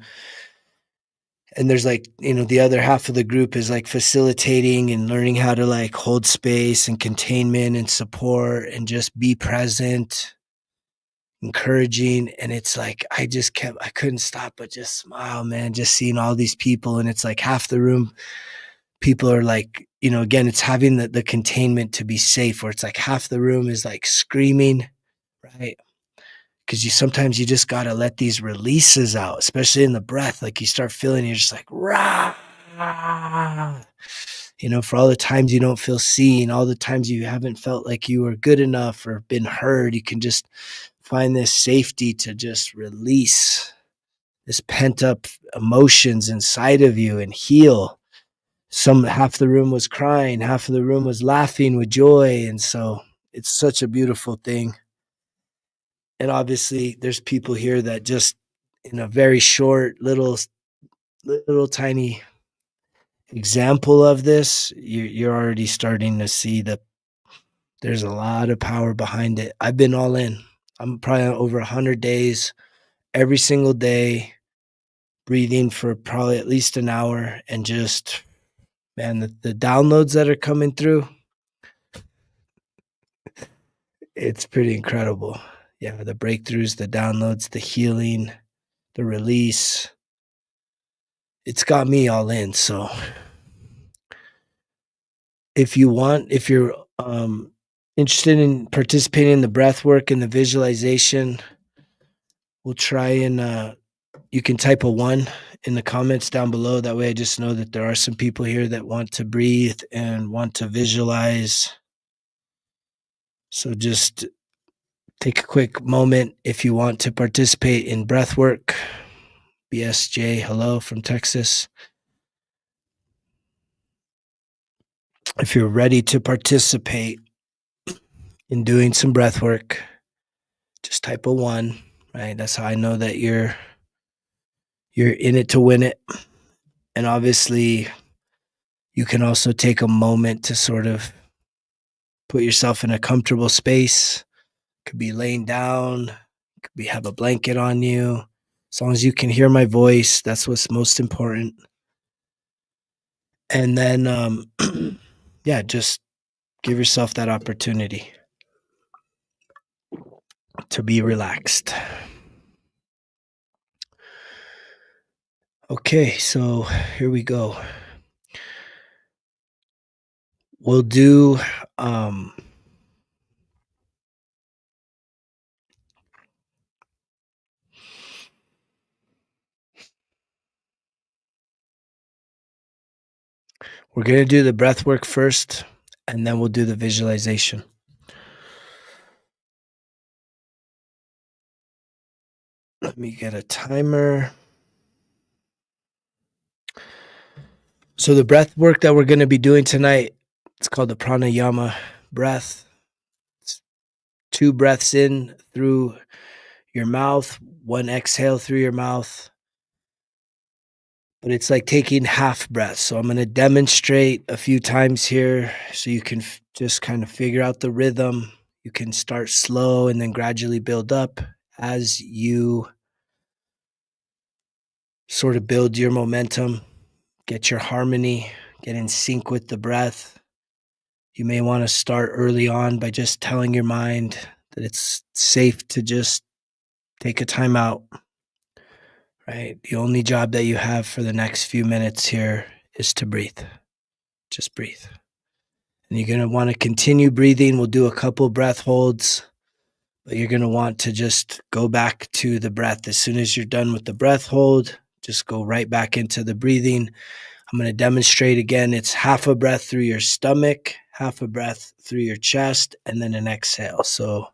And there's the other half of the group is like facilitating and learning how to like hold space and containment and support and just be present, encouraging. And it's like I couldn't stop but just smile, man, just seeing all these people. And it's like half the room people are like, again, it's having the containment to be safe, where it's like half the room is like screaming, right? Because sometimes you just got to let these releases out, especially in the breath. Like you start feeling, you're just like, rah, for all the times you don't feel seen, all the times you haven't felt like you were good enough or been heard, you can just find this safety to just release this pent up emotions inside of you and heal. Half the room was crying, half of the room was laughing with joy. And so it's such a beautiful thing. And obviously there's people here that just in a very short little tiny example of this, you're already starting to see that there's a lot of power behind it. I've been all in. I'm probably over 100 days, every single day, breathing for probably at least an hour, and just, man, the downloads that are coming through, it's pretty incredible. Yeah, the breakthroughs, the downloads, the healing, the release. It's got me all in. So if you're interested in participating in the breath work and the visualization, we'll try and you can type a 1 in the comments down below. That way I just know that there are some people here that want to breathe and want to visualize. So just take a quick moment if you want to participate in breath work. BSJ, hello from Texas. If you're ready to participate in doing some breath work, just type a 1, right? That's how I know that you're in it to win it. And obviously, you can also take a moment to sort of put yourself in a comfortable space. Could be laying down, could be have a blanket on you. As long as you can hear my voice, that's what's most important. And then, yeah, just give yourself that opportunity to be relaxed. Okay, so here we go. we'll do um we're going to do the breath work first, and then we'll do the visualization. Let me get a timer. So the breath work that we're going to be doing tonight, it's called the pranayama breath. It's 2 breaths in through your mouth, 1 exhale through your mouth. But it's like taking half breaths. So I'm going to demonstrate a few times here so you can just kind of figure out the rhythm. You can start slow and then gradually build up as you sort of build your momentum, get your harmony, get in sync with the breath. You may want to start early on by just telling your mind that it's safe to just take a time out, right? The only job that you have for the next few minutes here is to breathe. Just breathe. And you're going to want to continue breathing. We'll do a couple breath holds, but you're going to want to just go back to the breath. As soon as you're done with the breath hold, just go right back into the breathing. I'm going to demonstrate again. It's half a breath through your stomach, half a breath through your chest, and then an exhale. So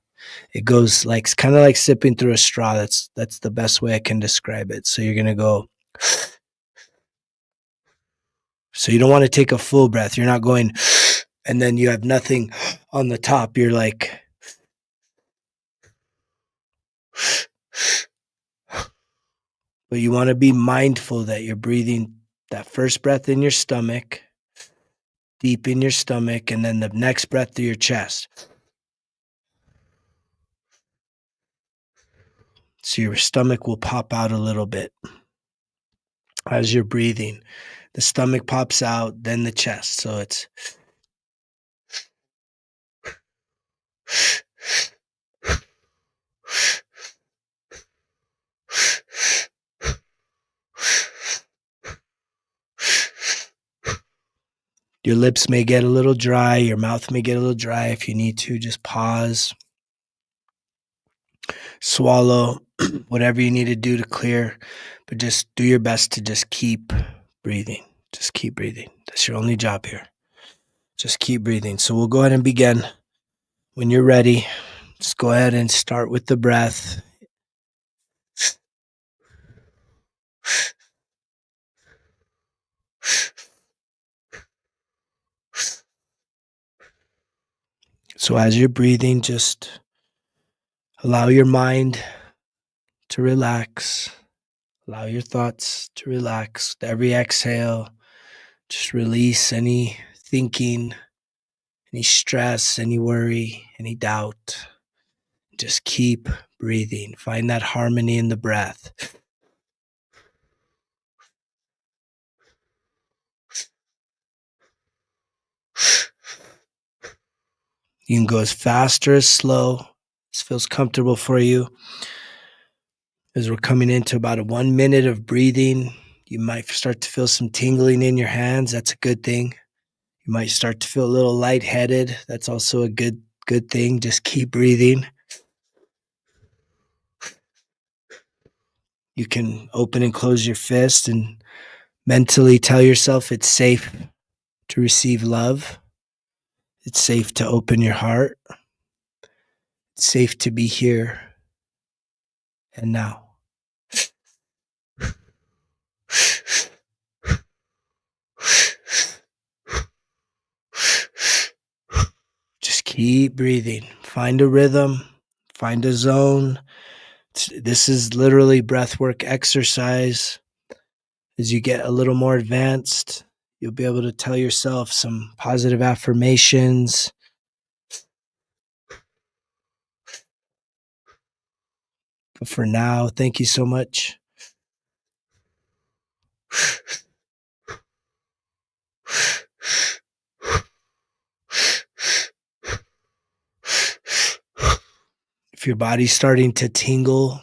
it goes like kind of like sipping through a straw. That's the best way I can describe it. So you're going to go. So you don't want to take a full breath. You're not going and then you have nothing on the top. You're like, but you want to be mindful that you're breathing that first breath in your stomach, deep in your stomach, and then the next breath through your chest. So your stomach will pop out a little bit as you're breathing. The stomach pops out, then the chest. So it's your lips may get a little dry, your mouth may get a little dry. If you need to, just pause, swallow, whatever you need to do to clear, but just do your best to just keep breathing. Just keep breathing. That's your only job here. Just keep breathing. So we'll go ahead and begin. When you're ready, just go ahead and start with the breath. So as you're breathing, just allow your mind to relax. Allow your thoughts to relax. With every exhale, just release any thinking, any stress, any worry, any doubt. Just keep breathing. Find that harmony in the breath. You can go as fast or as slow. This feels comfortable for you. As we're coming into about a 1 minute of breathing, you might start to feel some tingling in your hands. That's a good thing. You might start to feel a little lightheaded. That's also a good thing. Just keep breathing. You can open and close your fist and mentally tell yourself it's safe to receive love. It's safe to open your heart. It's safe to be here and now. Just keep breathing. Find a rhythm. Find a zone. This is literally breathwork exercise. As you get a little more advanced, you'll be able to tell yourself some positive affirmations. But for now, thank you so much. If your body's starting to tingle,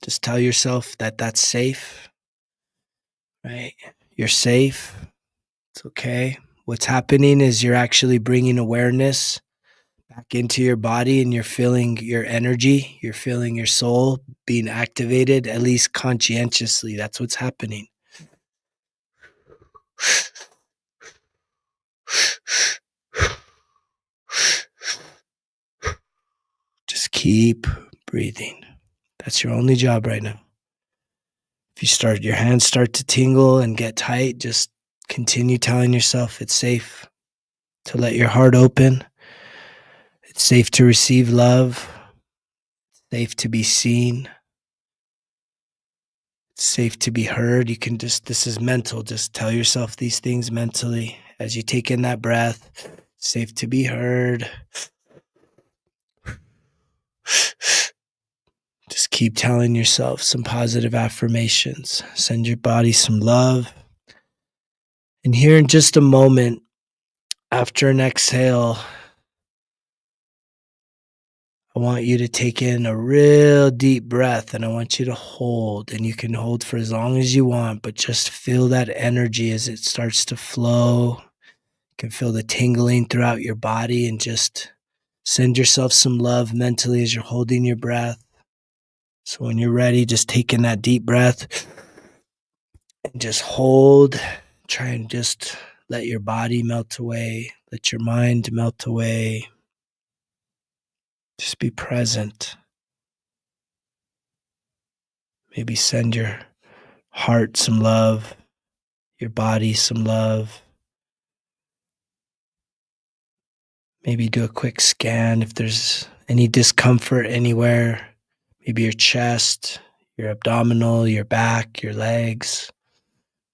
just tell yourself that that's safe, right? You're safe. It's okay. What's happening is you're actually bringing awareness back into your body and you're feeling your energy, you're feeling your soul being activated, at least conscientiously. That's what's happening. Just keep breathing. That's your only job right now. If your hands start to tingle and get tight, just continue telling yourself it's safe to let your heart open. It's safe to receive love. It's safe to be seen. It's safe to be heard. This is mental. Just tell yourself these things mentally as you take in that breath. Safe to be heard. Just keep telling yourself some positive affirmations. Send your body some love. And here in just a moment, after an exhale, I want you to take in a real deep breath and I want you to hold. And you can hold for as long as you want, but just feel that energy as it starts to flow. You can feel the tingling throughout your body and just send yourself some love mentally as you're holding your breath. So when you're ready, just take in that deep breath and just hold. Try and just let your body melt away. Let your mind melt away. Just be present. Maybe send your heart some love, your body some love. Maybe do a quick scan if there's any discomfort anywhere. Maybe your chest, your abdominal, your back, your legs.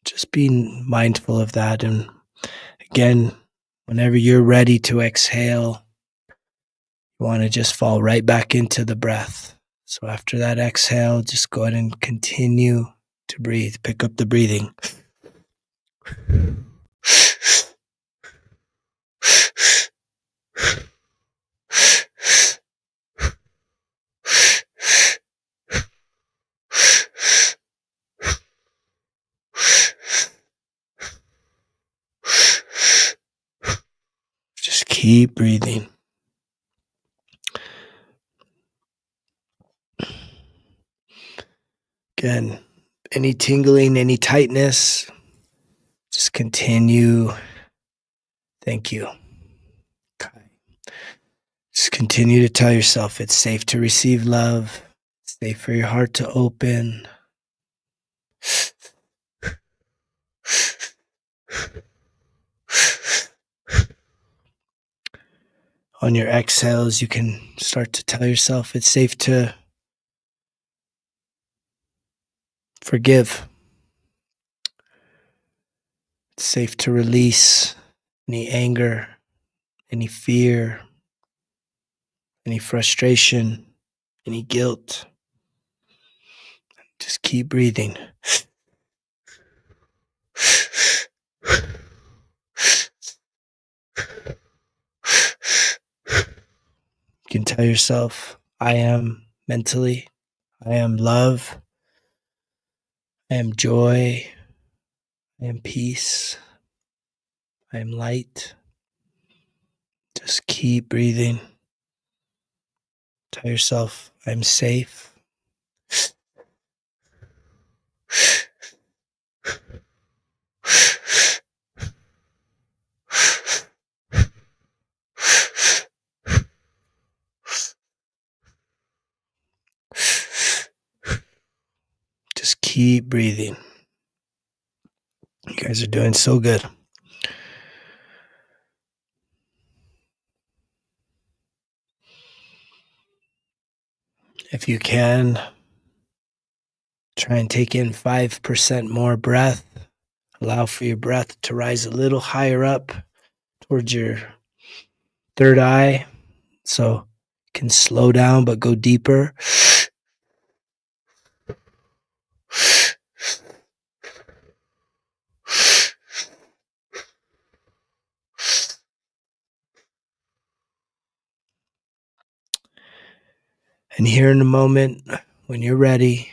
Just being mindful of that. And again, whenever you're ready to exhale, you want to just fall right back into the breath. So after that exhale, just go ahead and continue to breathe. Pick up the breathing. Just keep breathing. Again, any tingling, any tightness, just continue. Thank you. Okay. Just continue to tell yourself it's safe to receive love. It's safe for your heart to open. On your exhales, you can start to tell yourself it's safe to forgive. It's safe to release any anger, any fear, any frustration, any guilt. Just keep breathing. You can tell yourself, I am mentally, I am love, I am joy, I am peace, I am light. Just keep breathing. Tell yourself, I'm safe. Just keep breathing. You guys are doing so good. If you can, try and take in 5% more breath. Allow for your breath to rise a little higher up towards your third eye. So you can slow down but go deeper. And here in a moment, when you're ready,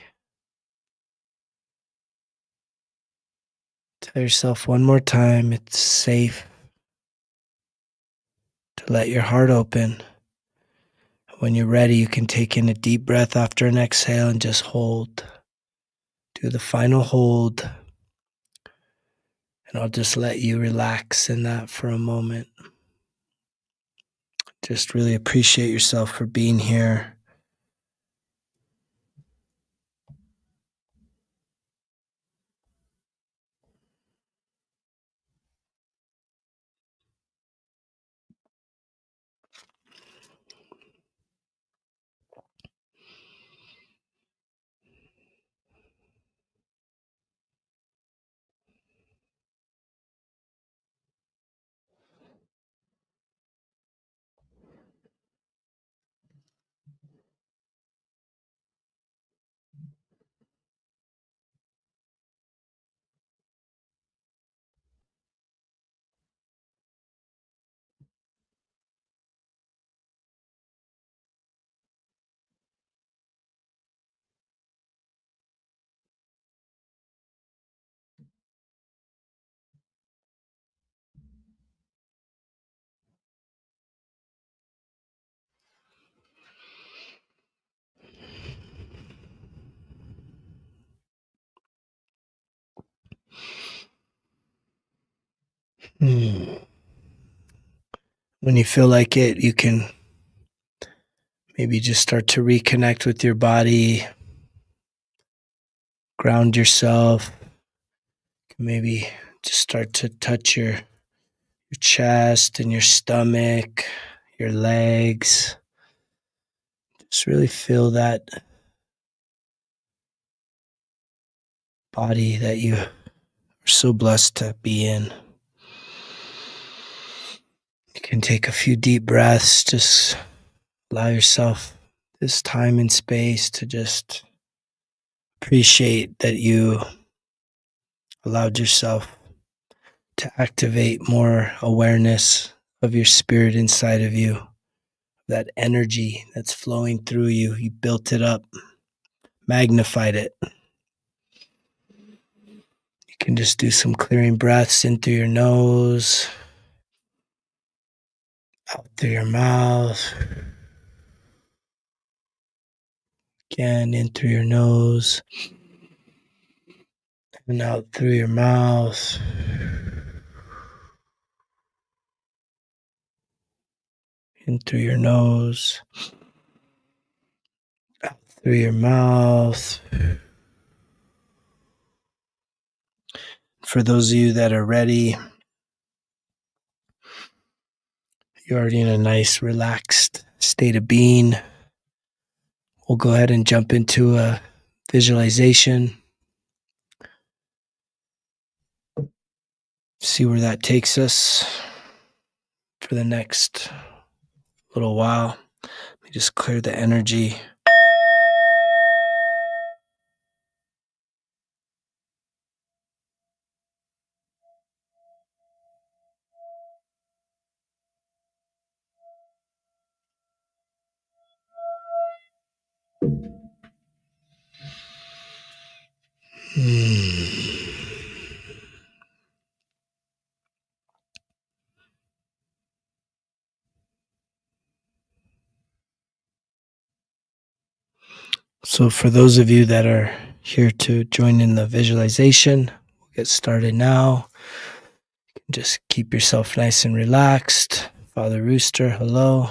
Tell yourself one more time it's safe to let your heart open. When you're ready, you can take in a deep breath after an exhale and just hold. Do the final hold, and I'll just let you relax in that for a moment. Just really appreciate yourself for being here. When you feel like it, you can maybe just start to reconnect with your body, ground yourself. Maybe just start to touch your chest and your stomach, your legs. Just really feel that body that you are so blessed to be in. You can take a few deep breaths, just allow yourself this time and space to just appreciate that you allowed yourself to activate more awareness of your spirit inside of you, that energy that's flowing through you. You built it up, magnified it. You can just do some clearing breaths in through your nose, out through your mouth. Again, in through your nose and out through your mouth. In through your nose, out through your mouth. For those of you that are ready, you're already in a nice, relaxed state of being. We'll go ahead and jump into a visualization. See where that takes us for the next little while. Let me just clear the energy. So for those of you that are here to join in the visualization, we'll get started now. Just keep yourself nice and relaxed. Father Rooster, hello.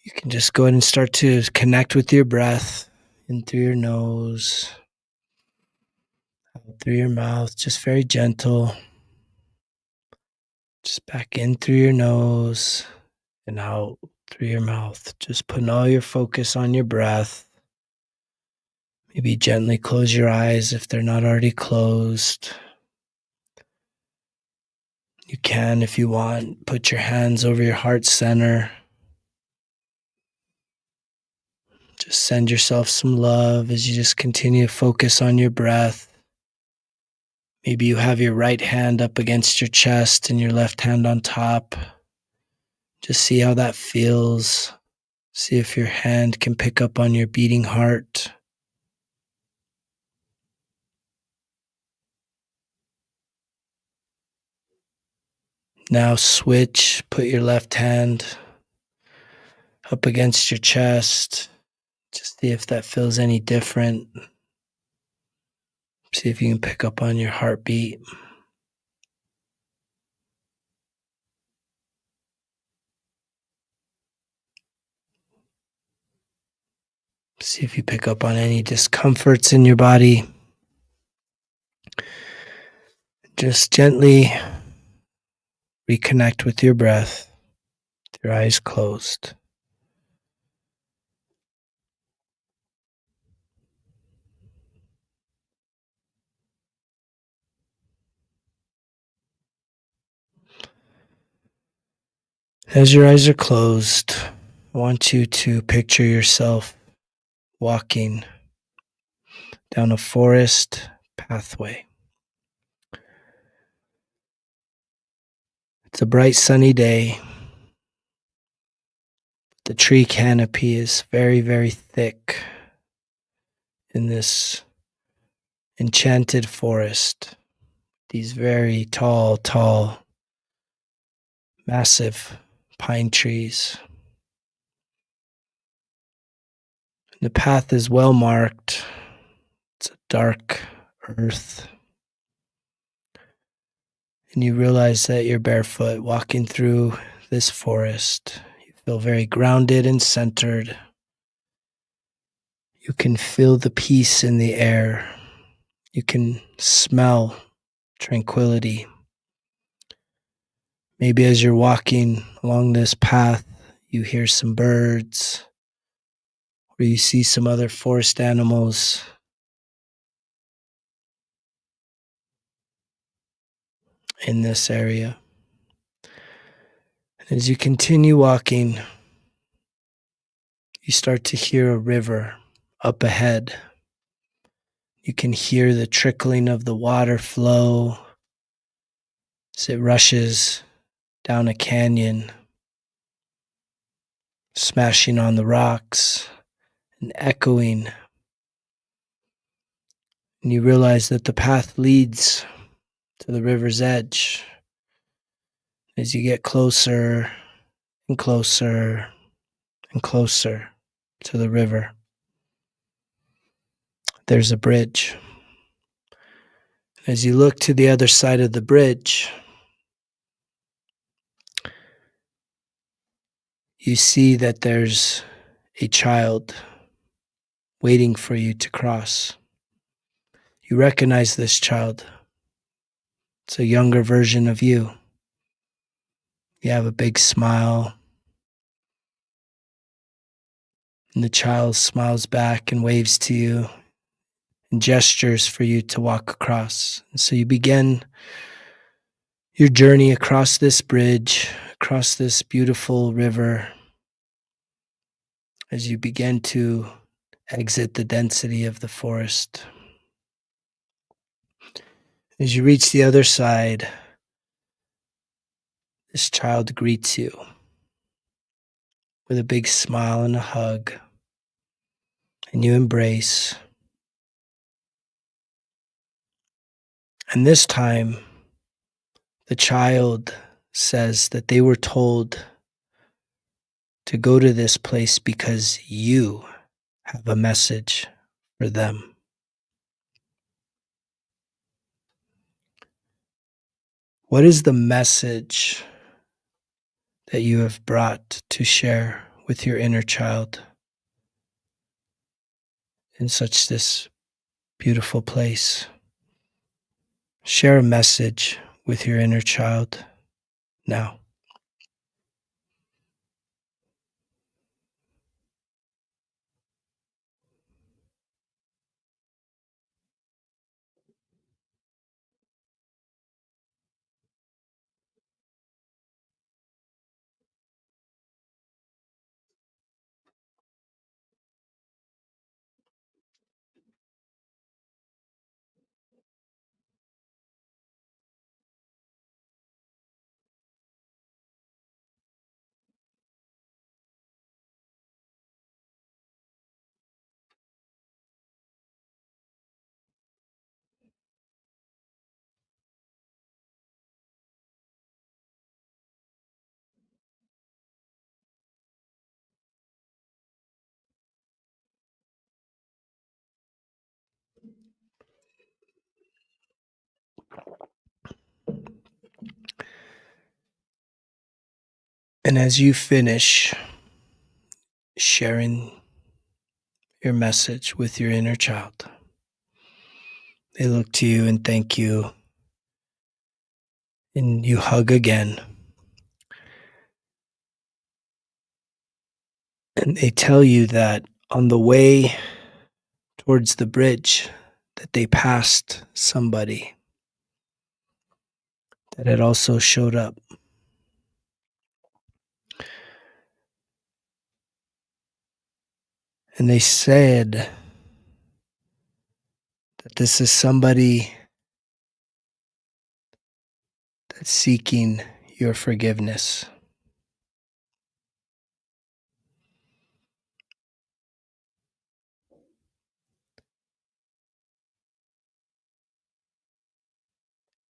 You can just go ahead and start to connect with your breath in through your nose, out through your mouth, just very gentle. Just back in through your nose and out through your mouth. Just putting all your focus on your breath. Maybe gently close your eyes if they're not already closed. You can, if you want, put your hands over your heart center. Just send yourself some love as you just continue to focus on your breath. Maybe you have your right hand up against your chest and your left hand on top. Just see how that feels. See if your hand can pick up on your beating heart. Now switch, put your left hand up against your chest. Just see if that feels any different. See if you can pick up on your heartbeat. See if you pick up on any discomforts in your body. Just gently reconnect with your breath, with your eyes closed. As your eyes are closed, I want you to picture yourself walking down a forest pathway. It's a bright sunny day. The tree canopy is very, very thick in this enchanted forest. These very tall, massive pine trees. The path is well marked. It's a dark earth. And you realize that you're barefoot walking through this forest. You feel very grounded and centered. You can feel the peace in the air. You can smell tranquility. Maybe as you're walking along this path, you hear some birds or you see some other forest animals. In this area. As you continue walking, you start to hear a river up ahead. You can hear the trickling of the water flow as it rushes down a canyon, smashing on the rocks and echoing. And you realize that the path leads to the river's edge. As you get closer and closer and closer to the river, there's a bridge. As you look to the other side of the bridge, you see that there's a child waiting for you to cross. You recognize this child. It's a younger version of you. You have a big smile, and the child smiles back and waves to you and gestures for you to walk across. And so you begin your journey across this bridge, across this beautiful river, as you begin to exit the density of the forest. As you reach the other side, this child greets you with a big smile and a hug, and you embrace. And this time, the child says that they were told to go to this place because you have a message for them. What is the message that you have brought to share with your inner child in such this beautiful place? Share a message with your inner child now. And as you finish sharing your message with your inner child, they look to you and thank you, and you hug again. And they tell you that on the way towards the bridge, that they passed somebody that had also showed up. And they said that this is somebody that's seeking your forgiveness.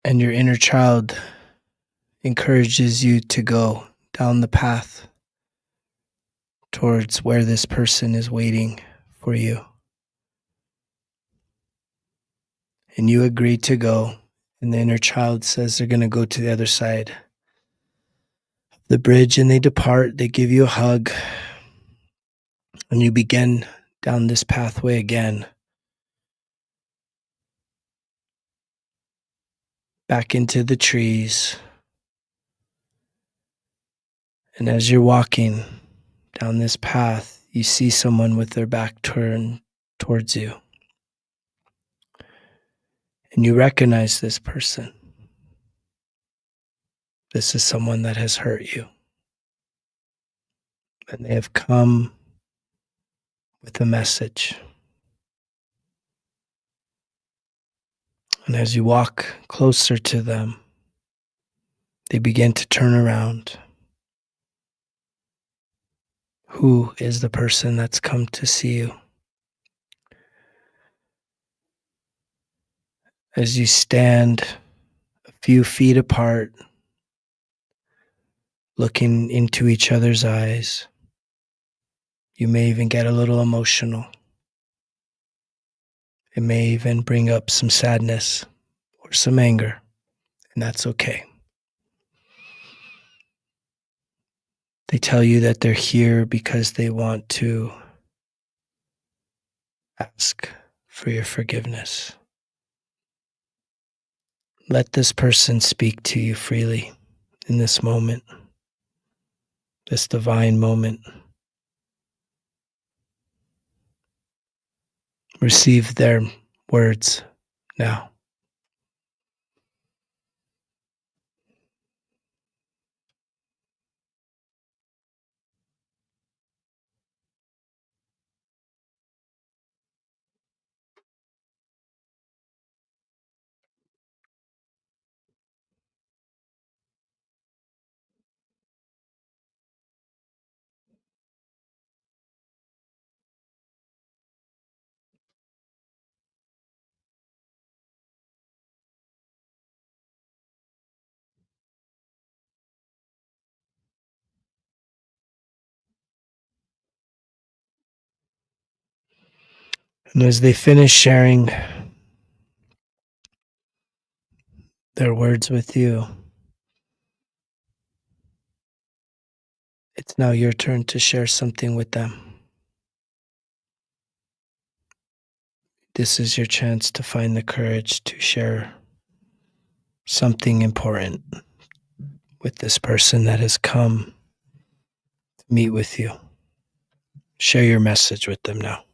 And your inner child encourages you to go down the path towards where this person is waiting for you. And you agree to go. And the inner child says they're going to go to the other side of the bridge, and they depart. They give you a hug. And you begin down this pathway again, back into the trees. And as you're walking down this path, you see someone with their back turned towards you. And you recognize this person. This is someone that has hurt you. And they have come with a message. And as you walk closer to them, they begin to turn around. Who is the person that's come to see you? As you stand a few feet apart, looking into each other's eyes, you may even get a little emotional. It may even bring up some sadness or some anger, and that's okay. They tell you that they're here because they want to ask for your forgiveness. Let this person speak to you freely in this moment, this divine moment. Receive their words now. And as they finish sharing their words with you, it's now your turn to share something with them. This is your chance to find the courage to share something important with this person that has come to meet with you. Share your message with them now.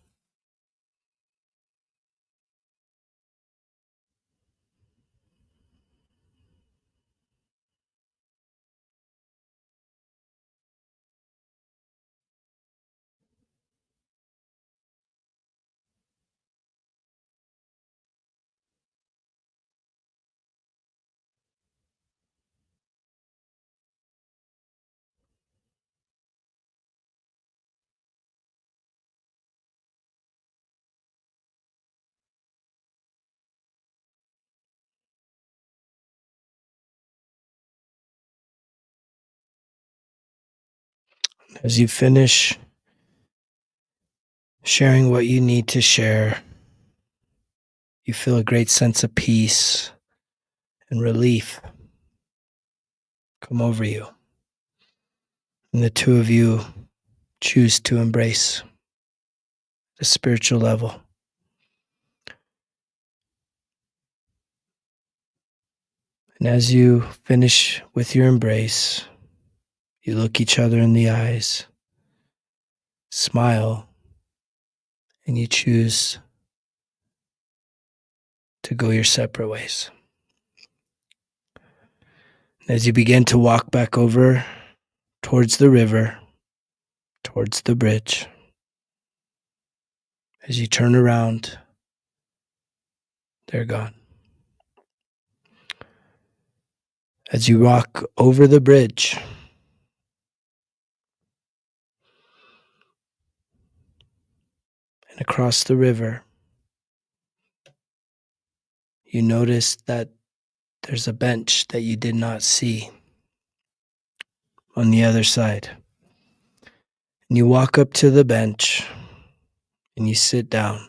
As you finish sharing what you need to share, you feel a great sense of peace and relief come over you. And the two of you choose to embrace the spiritual level. And as you finish with your embrace, you look each other in the eyes, smile, and you choose to go your separate ways. As you begin to walk back over towards the river, towards the bridge, as you turn around, they're gone. As you walk over the bridge, and across the river, you notice that there's a bench that you did not see on the other side. And you walk up to the bench and you sit down.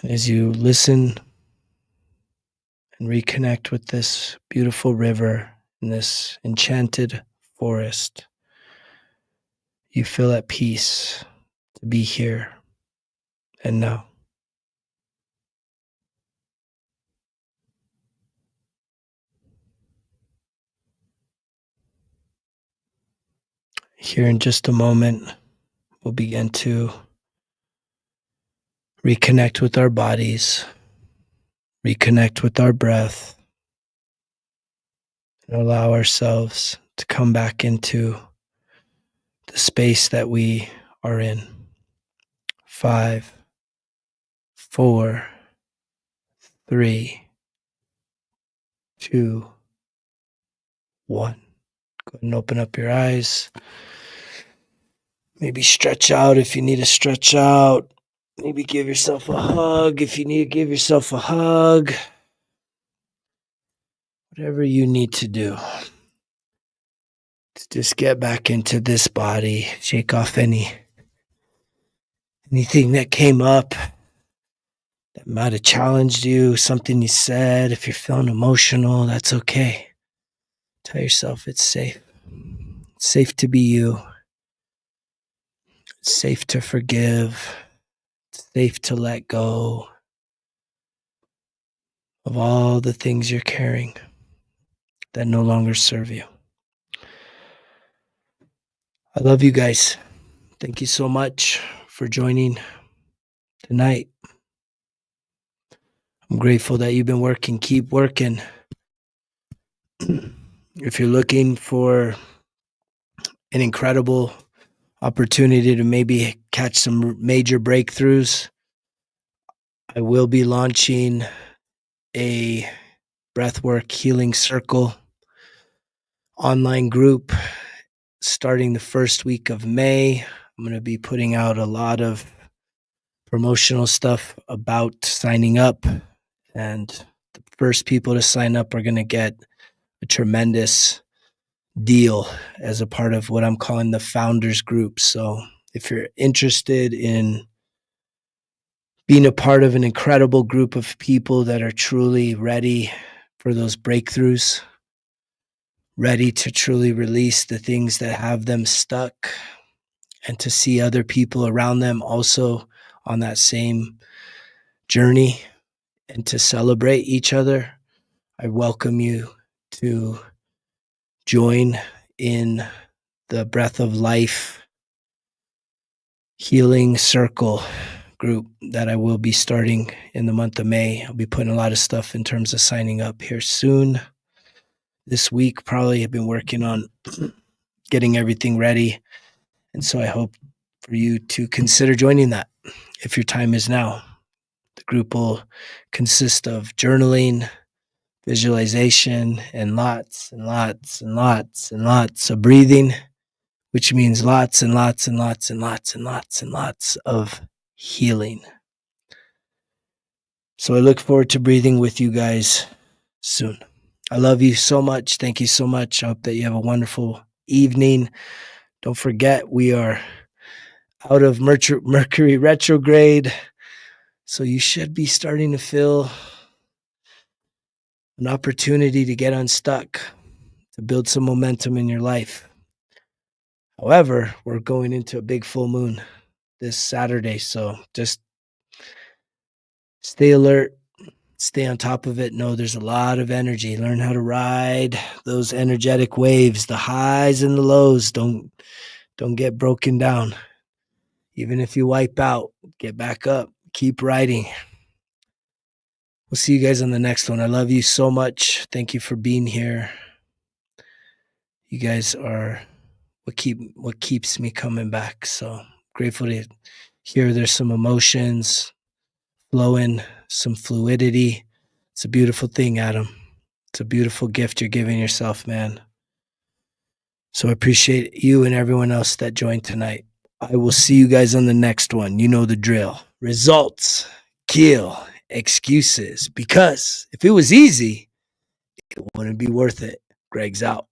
And as you listen and reconnect with this beautiful river and this enchanted forest, you feel at peace to be here and now. Here in just a moment, we'll begin to reconnect with our bodies, reconnect with our breath, and allow ourselves to come back into the space that we are in. 5, 4, 3, 2, 1. Go ahead and open up your eyes. Maybe stretch out if you need to stretch out. Maybe give yourself a hug if you need to give yourself a hug. Whatever you need to do to just get back into this body. Shake off anything that came up that might have challenged you, something you said. If you're feeling emotional, that's okay. Tell yourself it's safe. It's safe to be you. It's safe to forgive. It's safe to let go of all the things you're carrying that no longer serve you. I love you guys. Thank you so much for joining tonight. I'm grateful that you've been working. Keep working. If you're looking for an incredible opportunity to maybe catch some major breakthroughs, I will be launching a Breathwork Healing Circle online group starting the first week of May. I'm going to be putting out a lot of promotional stuff about signing up, and the first people to sign up are going to get a tremendous deal as a part of what I'm calling the Founders Group. So if you're interested in being a part of an incredible group of people that are truly ready for those breakthroughs, ready to truly release the things that have them stuck, and to see other people around them also on that same journey, and to celebrate each other, I welcome you to join in the Breath of Life Healing Circle group that I will be starting in the month of May. I'll be putting a lot of stuff in terms of signing up here soon. This week, probably have been working on getting everything ready. And so I hope for you to consider joining that if your time is now. The group will consist of journaling, visualization, and lots and lots and lots and lots of breathing, which means lots and lots and lots and lots and lots and lots of healing. So I look forward to breathing with you guys soon. I love you so much. Thank you so much. I hope that you have a wonderful evening. Don't forget, we are out of Mercury retrograde, so you should be starting to feel an opportunity to get unstuck, to build some momentum in your life. However, we're going into a big full moon this Saturday, so just stay alert, stay on top of it. Know there's a lot of energy. Learn how to ride those energetic waves, the highs and the lows. Don't get broken down. Even if you wipe out, get back up, keep riding. We'll see you guys on the next one. I love you so much. Thank you for being here. You guys are what keeps me coming back. So grateful to hear there's some emotions flowing, some fluidity. It's a beautiful thing, Adam. It's a beautiful gift you're giving yourself, man. So I appreciate you and everyone else that joined tonight. I will see you guys on the next one. You know the drill. Results kill excuses, because if it was easy, it wouldn't be worth it. Greg's out.